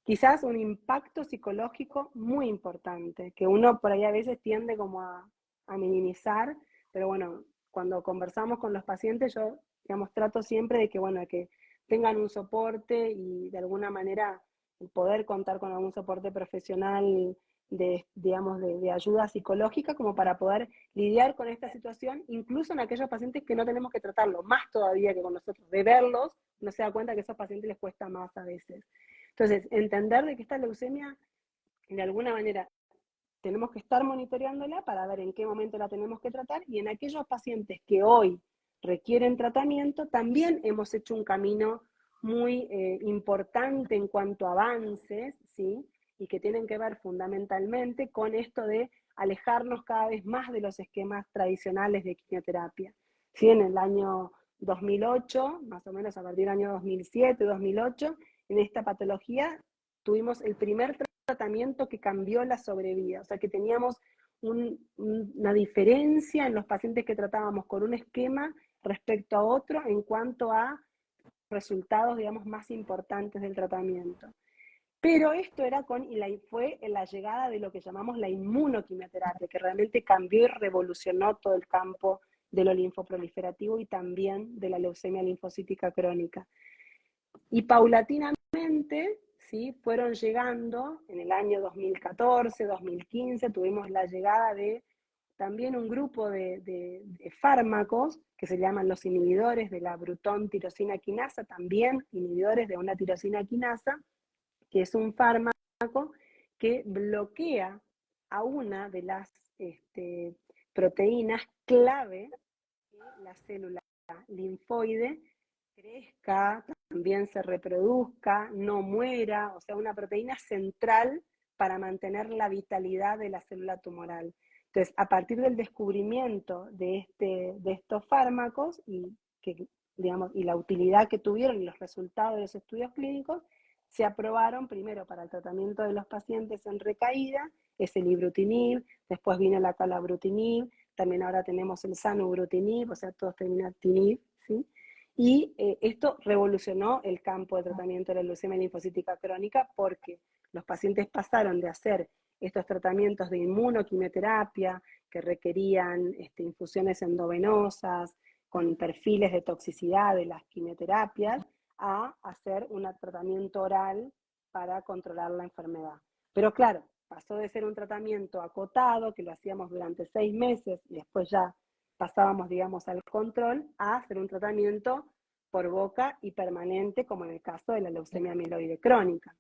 quizás un impacto psicológico muy importante, que uno por ahí a veces tiende como a minimizar, pero bueno, cuando conversamos con los pacientes yo, digamos, trato siempre de que, bueno, que tengan un soporte y de alguna manera poder contar con algún soporte profesional digamos, de ayuda psicológica como para poder lidiar con esta situación, incluso en aquellos pacientes que no tenemos que tratarlo, más todavía que con nosotros, de verlos, no se da cuenta que a esos pacientes les cuesta más a veces. Entonces, entender de que esta leucemia, de alguna manera, tenemos que estar monitoreándola para ver en qué momento la tenemos que tratar, y en aquellos pacientes que hoy requieren tratamiento, también hemos hecho un camino muy importante en cuanto a avances, ¿sí? Y que tienen que ver fundamentalmente con esto de alejarnos cada vez más de los esquemas tradicionales de quimioterapia. ¿Sí? En el año 2008, más o menos a partir del año 2007, 2008, en esta patología tuvimos el primer tratamiento que cambió la sobrevida, o sea que teníamos una diferencia en los pacientes que tratábamos con un esquema respecto a otro en cuanto a resultados, digamos, más importantes del tratamiento. Pero esto era fue la llegada de lo que llamamos la inmunoquimioterapia, que realmente cambió y revolucionó todo el campo de lo linfoproliferativo y también de la leucemia linfocítica crónica. Y paulatinamente, ¿sí? Fueron llegando, en el año 2014, 2015, tuvimos la llegada de también un grupo de fármacos que se llaman los inhibidores de la Bruton tirosina quinasa, también inhibidores de una tirosina quinasa, que es un fármaco que bloquea a una de las proteínas clave que la célula linfoide crezca, también se reproduzca, no muera, o sea, una proteína central para mantener la vitalidad de la célula tumoral. Entonces, a partir del descubrimiento de estos fármacos y la utilidad que tuvieron y los resultados de los estudios clínicos, se aprobaron primero para el tratamiento de los pacientes en recaída, es el ibrutinib, después vino la calabrutinib, también ahora tenemos el zanubrutinib, o sea, todos terminan tinib, ¿sí? Y esto revolucionó el campo de tratamiento de la leucemia linfocítica crónica porque los pacientes pasaron de hacer estos tratamientos de inmunoquimioterapia que requerían infusiones endovenosas con perfiles de toxicidad de las quimioterapias a hacer un tratamiento oral para controlar la enfermedad. Pero claro, pasó de ser un tratamiento acotado, que lo hacíamos durante 6 meses y después ya pasábamos, digamos, al control, a hacer un tratamiento por boca y permanente, como en el caso de la leucemia amiloide crónica.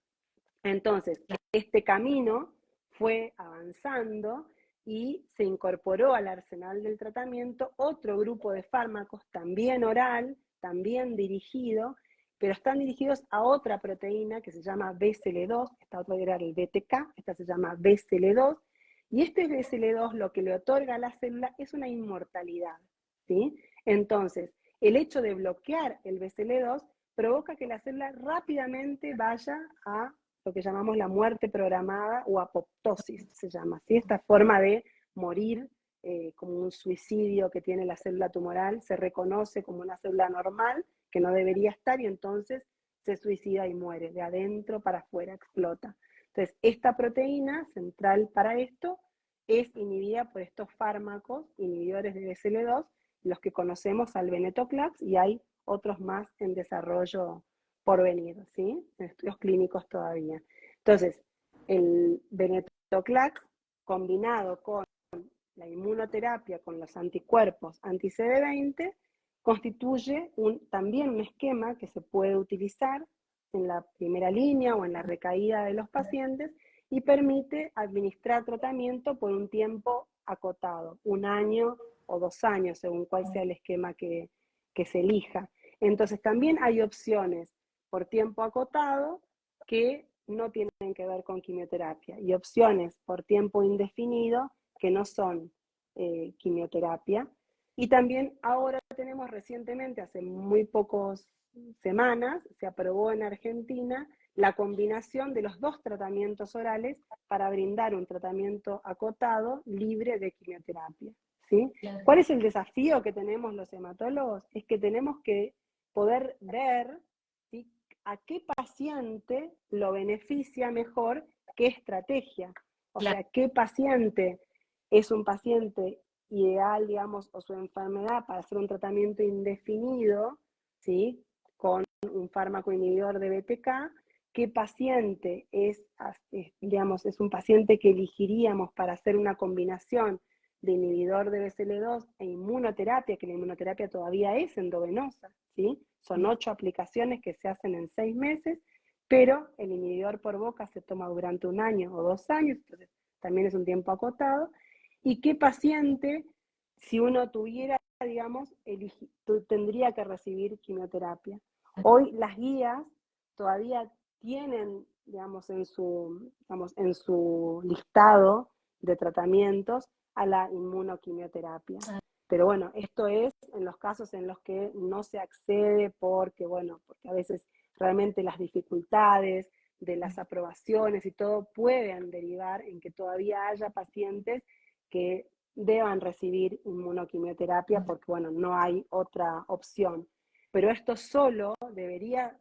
Entonces, este camino fue avanzando y se incorporó al arsenal del tratamiento otro grupo de fármacos, también oral, también dirigido, pero están dirigidos a otra proteína que se llama BCL2, esta otra era el BTK, esta se llama BCL2, y este BCL2 lo que le otorga a la célula es una inmortalidad, ¿sí? Entonces, el hecho de bloquear el BCL2 provoca que la célula rápidamente vaya a lo que llamamos la muerte programada o apoptosis, se llama, ¿sí? Esta forma de morir como un suicidio que tiene la célula tumoral, se reconoce como una célula normal que no debería estar y entonces se suicida y muere, de adentro para afuera, explota. Entonces, esta proteína central para esto es inhibida por estos fármacos inhibidores de BCL2, los que conocemos al venetoclax, y hay otros más en desarrollo por venir, ¿sí? En estudios clínicos todavía. Entonces, el venetoclax combinado con la inmunoterapia, con los anticuerpos anti-CD20, constituye también un esquema que se puede utilizar en la primera línea o en la recaída de los pacientes y permite administrar tratamiento por un tiempo acotado, 1 año o 2 años, según cuál sea el esquema que se elija. Entonces también hay opciones por tiempo acotado que no tienen que ver con quimioterapia y opciones por tiempo indefinido que no son quimioterapia. Y también ahora tenemos recientemente, hace muy pocas semanas, se aprobó en Argentina la combinación de los 2 tratamientos orales para brindar un tratamiento acotado libre de quimioterapia, ¿sí? Claro. ¿Cuál es el desafío que tenemos los hematólogos? Es que tenemos que poder ver, ¿sí?, a qué paciente lo beneficia mejor qué estrategia. O Claro. sea, qué paciente es un paciente ideal, digamos, o su enfermedad para hacer un tratamiento indefinido, ¿sí?, con un fármaco inhibidor de BTK, qué paciente digamos, es un paciente que elegiríamos para hacer una combinación de inhibidor de BCL2 e inmunoterapia, que la inmunoterapia todavía es endovenosa, ¿sí? Son 8 aplicaciones que se hacen en 6 meses, pero el inhibidor por boca se toma durante 1 año o 2 años, entonces también es un tiempo acotado. ¿Y qué paciente, si uno tuviera, digamos, tendría que recibir quimioterapia? Hoy las guías todavía tienen, digamos, en su listado de tratamientos a la inmunoquimioterapia. Pero bueno, esto es en los casos en los que no se accede porque a veces realmente las dificultades de las aprobaciones y todo pueden derivar en que todavía haya pacientes que deban recibir inmunoquimioterapia porque, no hay otra opción. Pero esto solo debería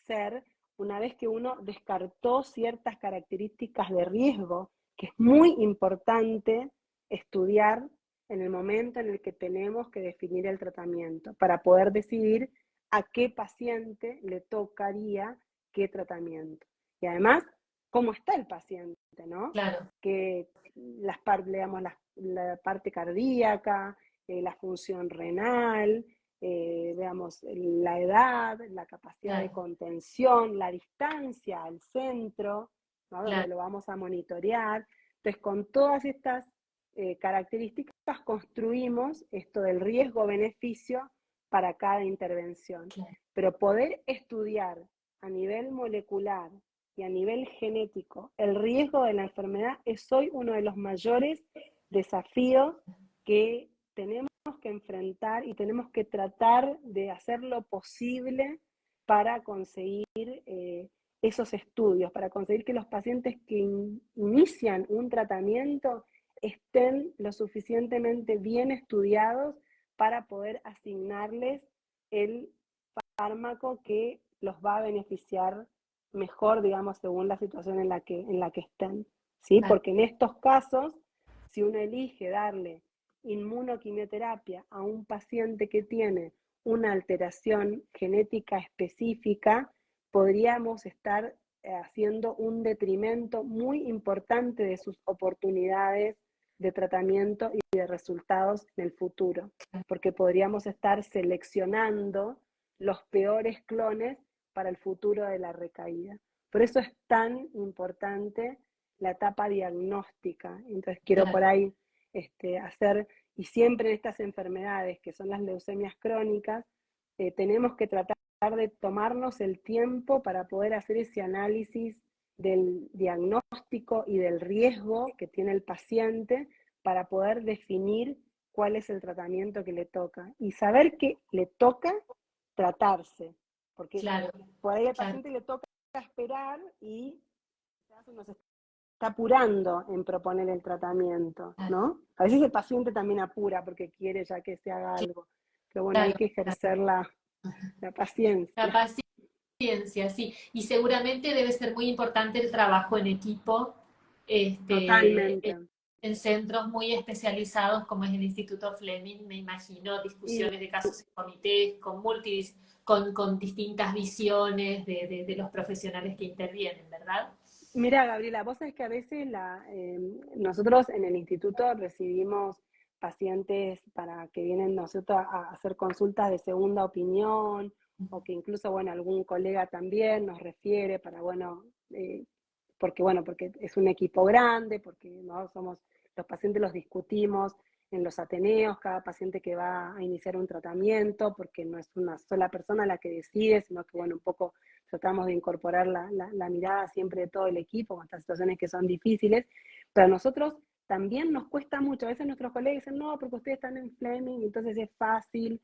ser una vez que uno descartó ciertas características de riesgo, que es muy importante estudiar en el momento en el que tenemos que definir el tratamiento, para poder decidir a qué paciente le tocaría qué tratamiento. Y además, cómo está el paciente, ¿no? Claro. Que digamos, la parte cardíaca, la función renal, digamos, la edad, la capacidad de contención, la distancia al centro, ¿no?, donde lo vamos a monitorear. Entonces, con todas estas características construimos esto del riesgo-beneficio para cada intervención. Pero poder estudiar a nivel molecular y a nivel genético el riesgo de la enfermedad es hoy uno de los mayores desafíos que tenemos que enfrentar y tenemos que tratar de hacer lo posible para conseguir esos estudios, para conseguir que los pacientes que inician un tratamiento estén lo suficientemente bien estudiados para poder asignarles el fármaco que los va a beneficiar mejor, digamos, según la situación en la que estén, ¿sí? Porque en estos casos, si uno elige darle inmunoquimioterapia a un paciente que tiene una alteración genética específica, podríamos estar haciendo un detrimento muy importante de sus oportunidades de tratamiento y de resultados en el futuro, porque podríamos estar seleccionando los peores clones para el futuro de la recaída. Por eso es tan importante la etapa diagnóstica. Entonces quiero por ahí hacer, y siempre en estas enfermedades que son las leucemias crónicas, tenemos que tratar de tomarnos el tiempo para poder hacer ese análisis del diagnóstico y del riesgo que tiene el paciente para poder definir cuál es el tratamiento que le toca y saber que le toca tratarse, porque por ahí al paciente le toca esperar y uno se está apurando en proponer el tratamiento, ¿no? A veces el paciente también apura porque quiere ya que se haga algo, pero bueno, hay que ejercer la paciencia. La paciencia ciencia, sí. Y seguramente debe ser muy importante el trabajo en equipo, Totalmente. en centros muy especializados como es el Instituto Fleming, me imagino, Y discusiones de casos en comités, con distintas visiones de los profesionales que intervienen, ¿verdad? mira, Gabriela, vos sabés que a veces nosotros en el instituto recibimos pacientes para que vienen nosotros a hacer consultas de segunda opinión, o que incluso, bueno, algún colega también nos refiere para, porque es un equipo grande, porque no somos, los pacientes los discutimos en los ateneos, cada paciente que va a iniciar un tratamiento, porque no es una sola persona la que decide, sino que, bueno, un poco tratamos de incorporar la mirada siempre de todo el equipo con estas situaciones que son difíciles, pero a nosotros también nos cuesta mucho. A veces nuestros colegas dicen, no, porque ustedes están en Fleming, entonces es fácil,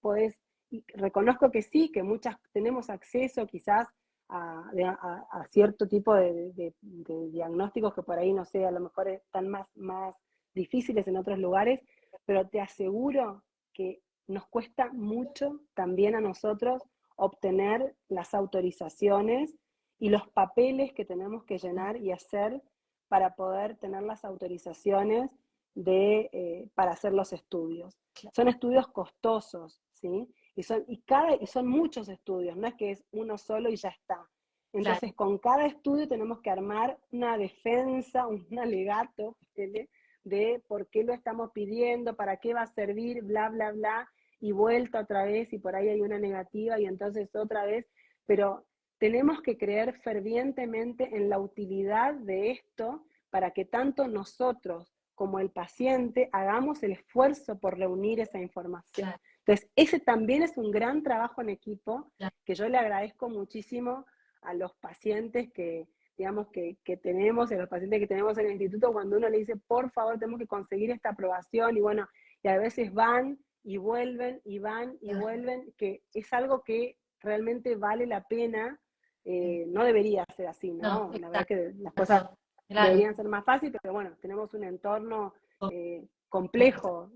podés, y reconozco que sí, que muchas tenemos acceso quizás a cierto tipo de diagnósticos que por ahí, no sé, a lo mejor están más difíciles en otros lugares, pero te aseguro que nos cuesta mucho también a nosotros obtener las autorizaciones y los papeles que tenemos que llenar y hacer para poder tener las autorizaciones para hacer los estudios. Son estudios costosos, ¿sí? Y son muchos estudios, no es que es uno solo y ya está. Claro, Entonces, con cada estudio tenemos que armar una defensa, un alegato de por qué lo estamos pidiendo, para qué va a servir, bla, bla, bla, y vuelta otra vez, y por ahí hay una negativa, y entonces otra vez, pero tenemos que creer fervientemente en la utilidad de esto para que tanto nosotros como el paciente hagamos el esfuerzo por reunir esa información. claro, Entonces, ese también es un gran trabajo en equipo claro. que yo le agradezco muchísimo a los pacientes digamos, que tenemos, a los pacientes que tenemos en el instituto, cuando uno le dice, por favor, tenemos que conseguir esta aprobación, y bueno, y a veces van y vuelven, y van y vuelven, que es algo que realmente vale la pena. No debería ser así, No, ¿no? La verdad exacto, que las cosas claro. deberían ser más fáciles, pero bueno, tenemos un entorno complejo,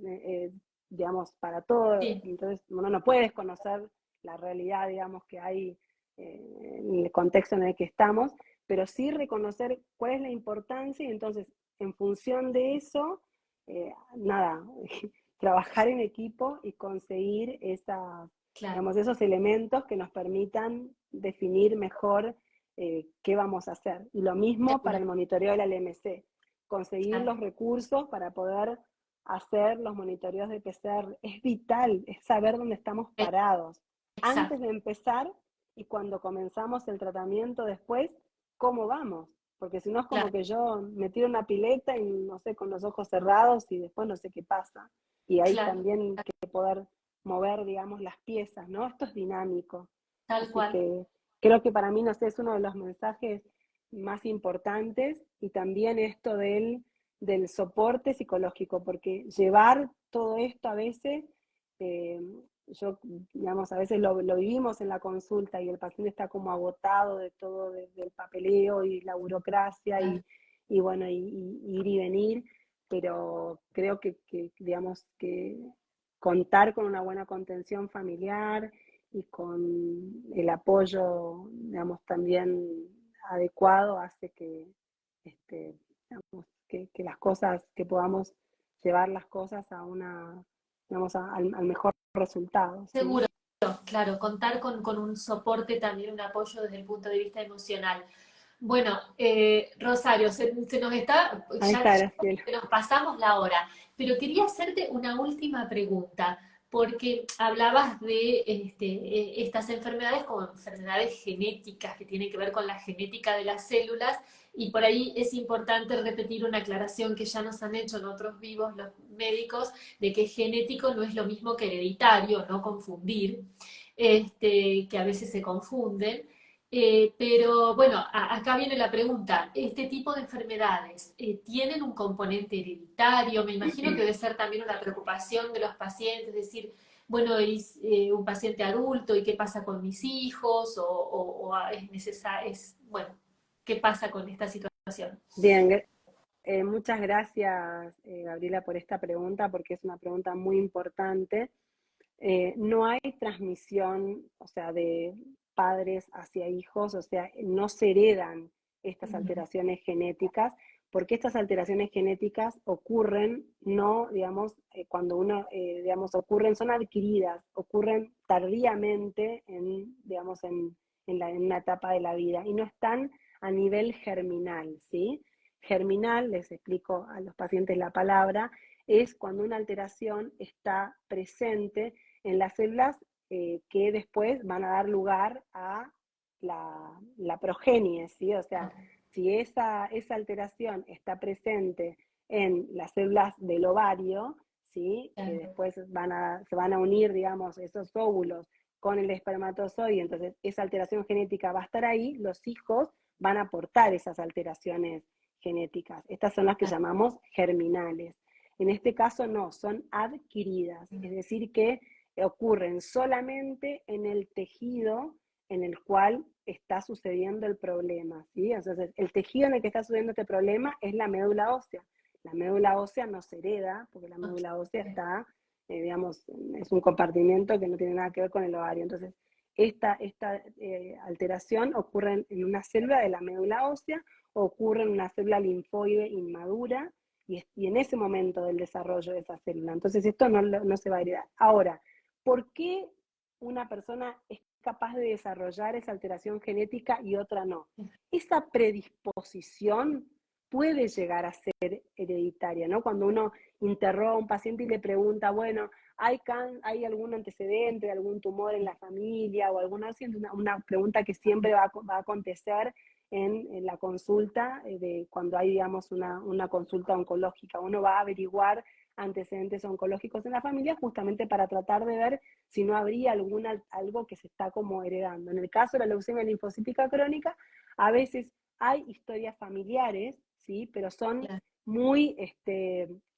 digamos, para todo, Sí, entonces uno no puede desconocer la realidad, digamos, que hay en el contexto en el que estamos, pero sí reconocer cuál es la importancia y entonces, en función de eso, nada, trabajar en equipo y conseguir claro. digamos, esos elementos que nos permitan definir mejor qué vamos a hacer. Y lo mismo para Seguro, el monitoreo del LMC, conseguir claro. los recursos para poder hacer los monitoreos de PCR. Es vital, es saber dónde estamos parados antes Exacto. de empezar, y cuando comenzamos el tratamiento después, cómo vamos. Porque si no es como Claro, que yo me tiro una pileta y no sé, con los ojos cerrados, y después no sé qué pasa. Y hay claro, también que poder mover, digamos, las piezas, ¿no? Esto es dinámico. tal Así cual. que creo que para mí, no sé, es uno de los mensajes más importantes, y también esto del soporte psicológico, porque llevar todo esto a veces, eh, digamos, a veces lo vivimos en la consulta y el paciente está como agotado de todo, del papeleo y la burocracia Claro. y bueno, y ir y venir, pero creo digamos, que contar con una buena contención familiar y con el apoyo, digamos, también adecuado hace digamos, que las cosas, que podamos llevar las cosas digamos, al mejor resultado, Seguro, ¿sí? claro, contar con un soporte también, un apoyo desde el punto de vista emocional. Bueno, Rosario, se nos está, Ahí está, Graciela. ya nos pasamos la hora, pero quería hacerte una última pregunta, porque hablabas de estas enfermedades como enfermedades genéticas que tienen que ver con la genética de las células, y por ahí es importante repetir una aclaración que ya nos han hecho en otros vivos los médicos, de que genético no es lo mismo que hereditario, no confundir, que a veces se confunden. Pero bueno, acá viene la pregunta. ¿Este tipo de enfermedades tienen un componente hereditario? Me imagino que debe ser también una preocupación de los pacientes, es decir, bueno, es un paciente adulto y qué pasa con mis hijos, o es necesario, bueno, ¿qué pasa con esta situación? Bien, muchas gracias, Gabriela, por esta pregunta, porque es una pregunta muy importante. No hay transmisión, o sea, padres hacia hijos, o sea, no se heredan estas alteraciones genéticas, porque estas alteraciones genéticas ocurren, no, digamos, cuando uno, digamos, ocurren, son adquiridas, ocurren tardíamente en, digamos, en una etapa de la vida, y no están a nivel germinal, ¿sí? Germinal, les explico a los pacientes la palabra, es cuando una alteración está presente en las células que después van a dar lugar a la progenie, ¿sí? O sea, si esa alteración está presente en las células del ovario, ¿sí? Que después se van a unir, digamos, esos óvulos con el espermatozoide, entonces esa alteración genética va a estar ahí, los hijos van a aportar esas alteraciones genéticas. Estas son las que llamamos germinales. En este caso no, son adquiridas, es decir que ocurren solamente en el tejido en el cual está sucediendo el problema, ¿sí? Entonces, el tejido en el que está sucediendo este problema es la médula ósea. La médula ósea no se hereda, porque la médula ósea está, digamos, es un compartimiento que no tiene nada que ver con el ovario. Entonces, esta alteración ocurre en una célula de la médula ósea, ocurre en una célula linfoide inmadura, y en ese momento del desarrollo de esa célula. Entonces, esto no se va a heredar. Ahora, ¿por qué una persona es capaz de desarrollar esa alteración genética y otra no? Esa predisposición puede llegar a ser hereditaria, ¿no? Cuando uno interroga a un paciente y le pregunta, bueno, ¿hay algún antecedente, algún tumor en la familia o alguna, una pregunta que siempre va a acontecer en la consulta, de cuando hay, digamos, una consulta oncológica. Uno va a averiguar antecedentes oncológicos en la familia justamente para tratar de ver si no habría algo que se está como heredando. En el caso de la leucemia linfocítica crónica, a veces hay historias familiares, ¿sí? Pero son muy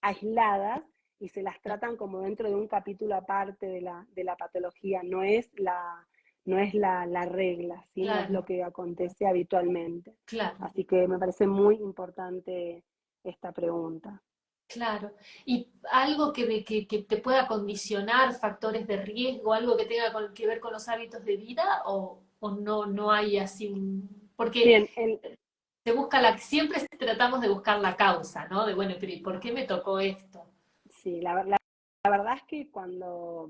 aisladas y se las tratan como dentro de un capítulo aparte de la patología, no es la regla, ¿sí? No es lo que acontece habitualmente. Así que me parece muy importante esta pregunta. Claro. ¿Y algo que te pueda condicionar, factores de riesgo, algo que tenga que ver con los hábitos de vida o no hay así un... Porque Bien, siempre tratamos de buscar la causa, ¿no? De, bueno, pero ¿y por qué me tocó esto? sí, la verdad es que cuando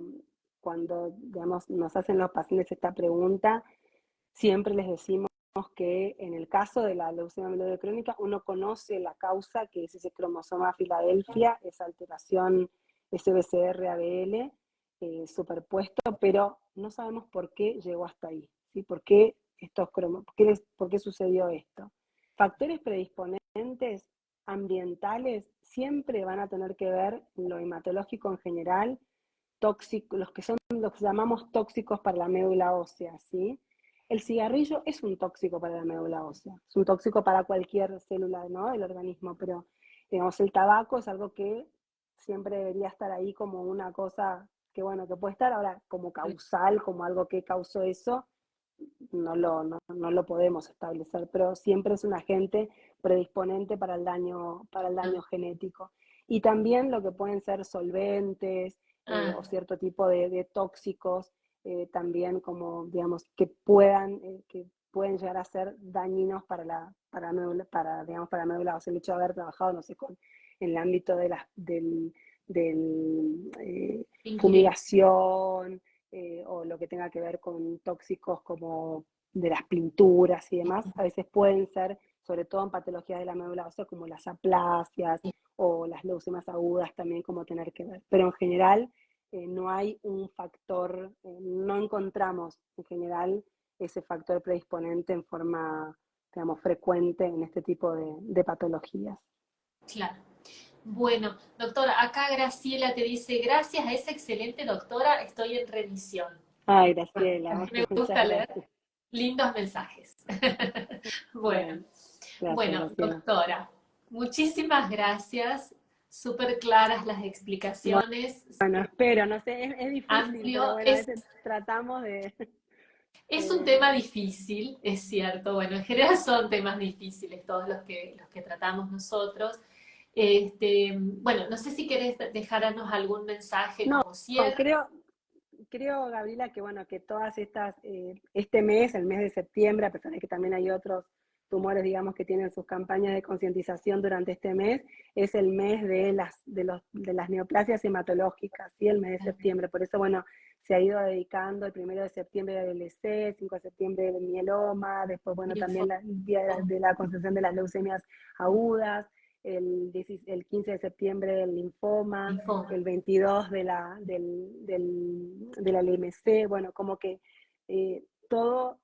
digamos, nos hacen los pacientes esta pregunta, siempre les decimos que en el caso de la leucemia mieloide crónica, uno conoce la causa, que es ese cromosoma Filadelfia, esa alteración SBCR-ABL superpuesto, pero no sabemos por qué llegó hasta ahí, ¿sí? ¿Por qué por qué sucedió esto? Factores predisponentes ambientales siempre van a tener que ver en lo hematológico en general, los que llamamos tóxicos para la médula ósea, ¿sí? El cigarrillo es un tóxico para la médula ósea, es un tóxico para cualquier célula, ¿no?, del organismo, pero digamos, el tabaco es algo que siempre debería estar ahí como una cosa que, bueno, que puede estar ahora como causal, como algo que causó eso, no lo podemos establecer, pero siempre es un agente predisponente para el daño genético. Y también lo que pueden ser solventes o cierto tipo de tóxicos, también como, digamos, que pueden llegar a ser dañinos para la médula, o sea, el hecho de haber trabajado, no sé, en el ámbito de fumigación, o lo que tenga que ver con tóxicos como de las pinturas y demás, a veces pueden ser, sobre todo en patologías de la médula ósea, como las aplasias o las leucemias agudas también, como tener que ver. Pero en general no hay un factor, no encontramos en general ese factor predisponente en forma, digamos, frecuente en este tipo de patologías. Claro. Bueno, doctora, acá Graciela te dice, gracias a esa excelente doctora, estoy en remisión. Ay, Graciela, Me muchas gusta leer gracias. lindos mensajes. Bueno, Gracias, bueno, Graciela. doctora, muchísimas gracias. Súper claras las explicaciones. Bueno, espero, no sé, es difícil, pero Amplio. bueno, a veces tratamos Es un tema difícil, es cierto. Bueno, en general son temas difíciles todos los que tratamos nosotros. Bueno, no sé si querés dejarnos algún mensaje No, como cierre. creo, Gabriela, que bueno, que todas estas, este mes, el mes de septiembre, a pesar de que también hay otros tumores, digamos, que tienen sus campañas de concientización durante este mes, es el mes de las neoplasias hematológicas, ¿sí? El mes de septiembre. Por eso, bueno, se ha ido dedicando el 1 de septiembre del LC, 5 de septiembre del mieloma, después, bueno, también el día de la concepción de las leucemias agudas, el 15 de septiembre del linfoma, el 22 de la LMC, bueno, como que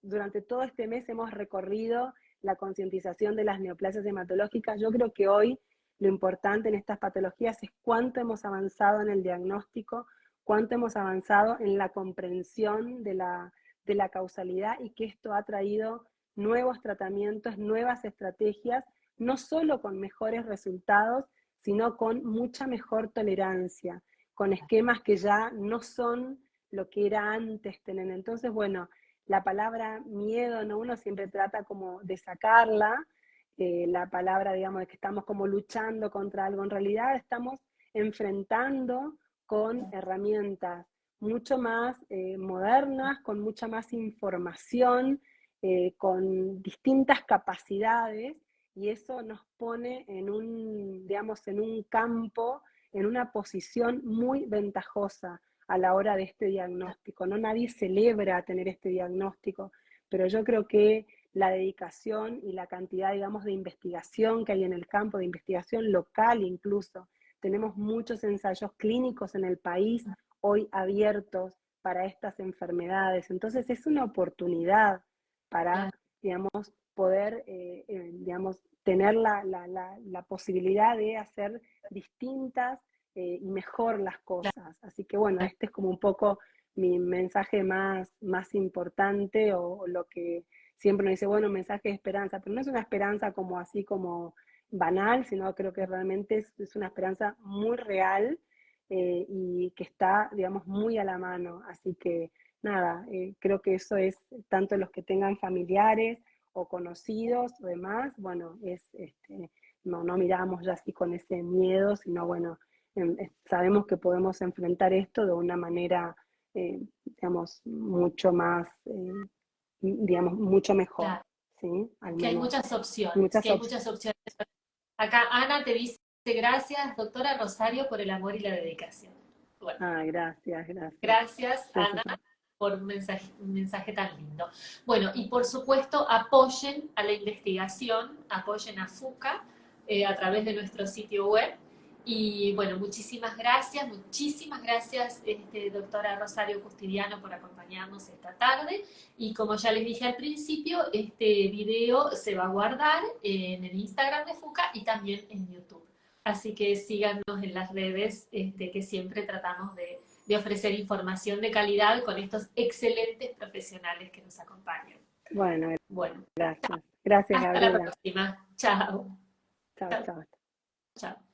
durante todo este mes hemos recorrido la concientización de las neoplasias hematológicas. Yo creo que hoy lo importante en estas patologías es cuánto hemos avanzado en el diagnóstico, cuánto hemos avanzado en la comprensión de la causalidad y que esto ha traído nuevos tratamientos, nuevas estrategias, no solo con mejores resultados, sino con mucha mejor tolerancia, con esquemas que ya no son lo que era antes tener. Entonces, bueno, la palabra miedo, ¿no? Uno siempre trata como de sacarla, la palabra, digamos, de que estamos como luchando contra algo. En realidad estamos enfrentando con herramientas mucho más modernas, con mucha más información, con distintas capacidades, y eso nos pone en un, digamos, en un campo, en una posición muy ventajosa a la hora de este diagnóstico. No nadie celebra tener este diagnóstico, pero yo creo que la dedicación y la cantidad, digamos, de investigación que hay en el campo, de investigación local incluso, tenemos muchos ensayos clínicos en el país hoy abiertos para estas enfermedades. Entonces es una oportunidad para, digamos, poder, digamos, tener la posibilidad de hacer distintas y mejor las cosas. Así que bueno, este es como un poco mi mensaje más importante, o lo que siempre nos dice, bueno, mensaje de esperanza, pero no es una esperanza como así como banal, sino creo que realmente es una esperanza muy real, y que está, digamos, muy a la mano. Así que nada, creo que eso es, tanto los que tengan familiares o conocidos o demás, bueno, no miramos ya así con ese miedo, sino bueno, sabemos que podemos enfrentar esto de una manera, digamos, mucho más, digamos, mucho mejor, Claro, ¿sí? Al que hay menos muchas opciones, muchas que hay opciones. muchas opciones. Acá Ana te dice gracias, doctora Rosario, por el amor y la dedicación. Bueno, Ah, gracias, gracias. gracias Ana Gracias. por un mensaje tan lindo. Bueno, y por supuesto apoyen a la investigación, apoyen a FUCA a través de nuestro sitio web. Y bueno, muchísimas gracias, doctora Rosario Custidiano, por acompañarnos esta tarde. Y como ya les dije al principio, este video se va a guardar en el Instagram de FUCA y también en YouTube. Así que síganos en las redes, que siempre tratamos de ofrecer información de calidad con estos excelentes profesionales que nos acompañan. Bueno, Bueno, gracias. Gracias, hasta la Gabriela. próxima. Chao. Chao, Chao. chao. Chao.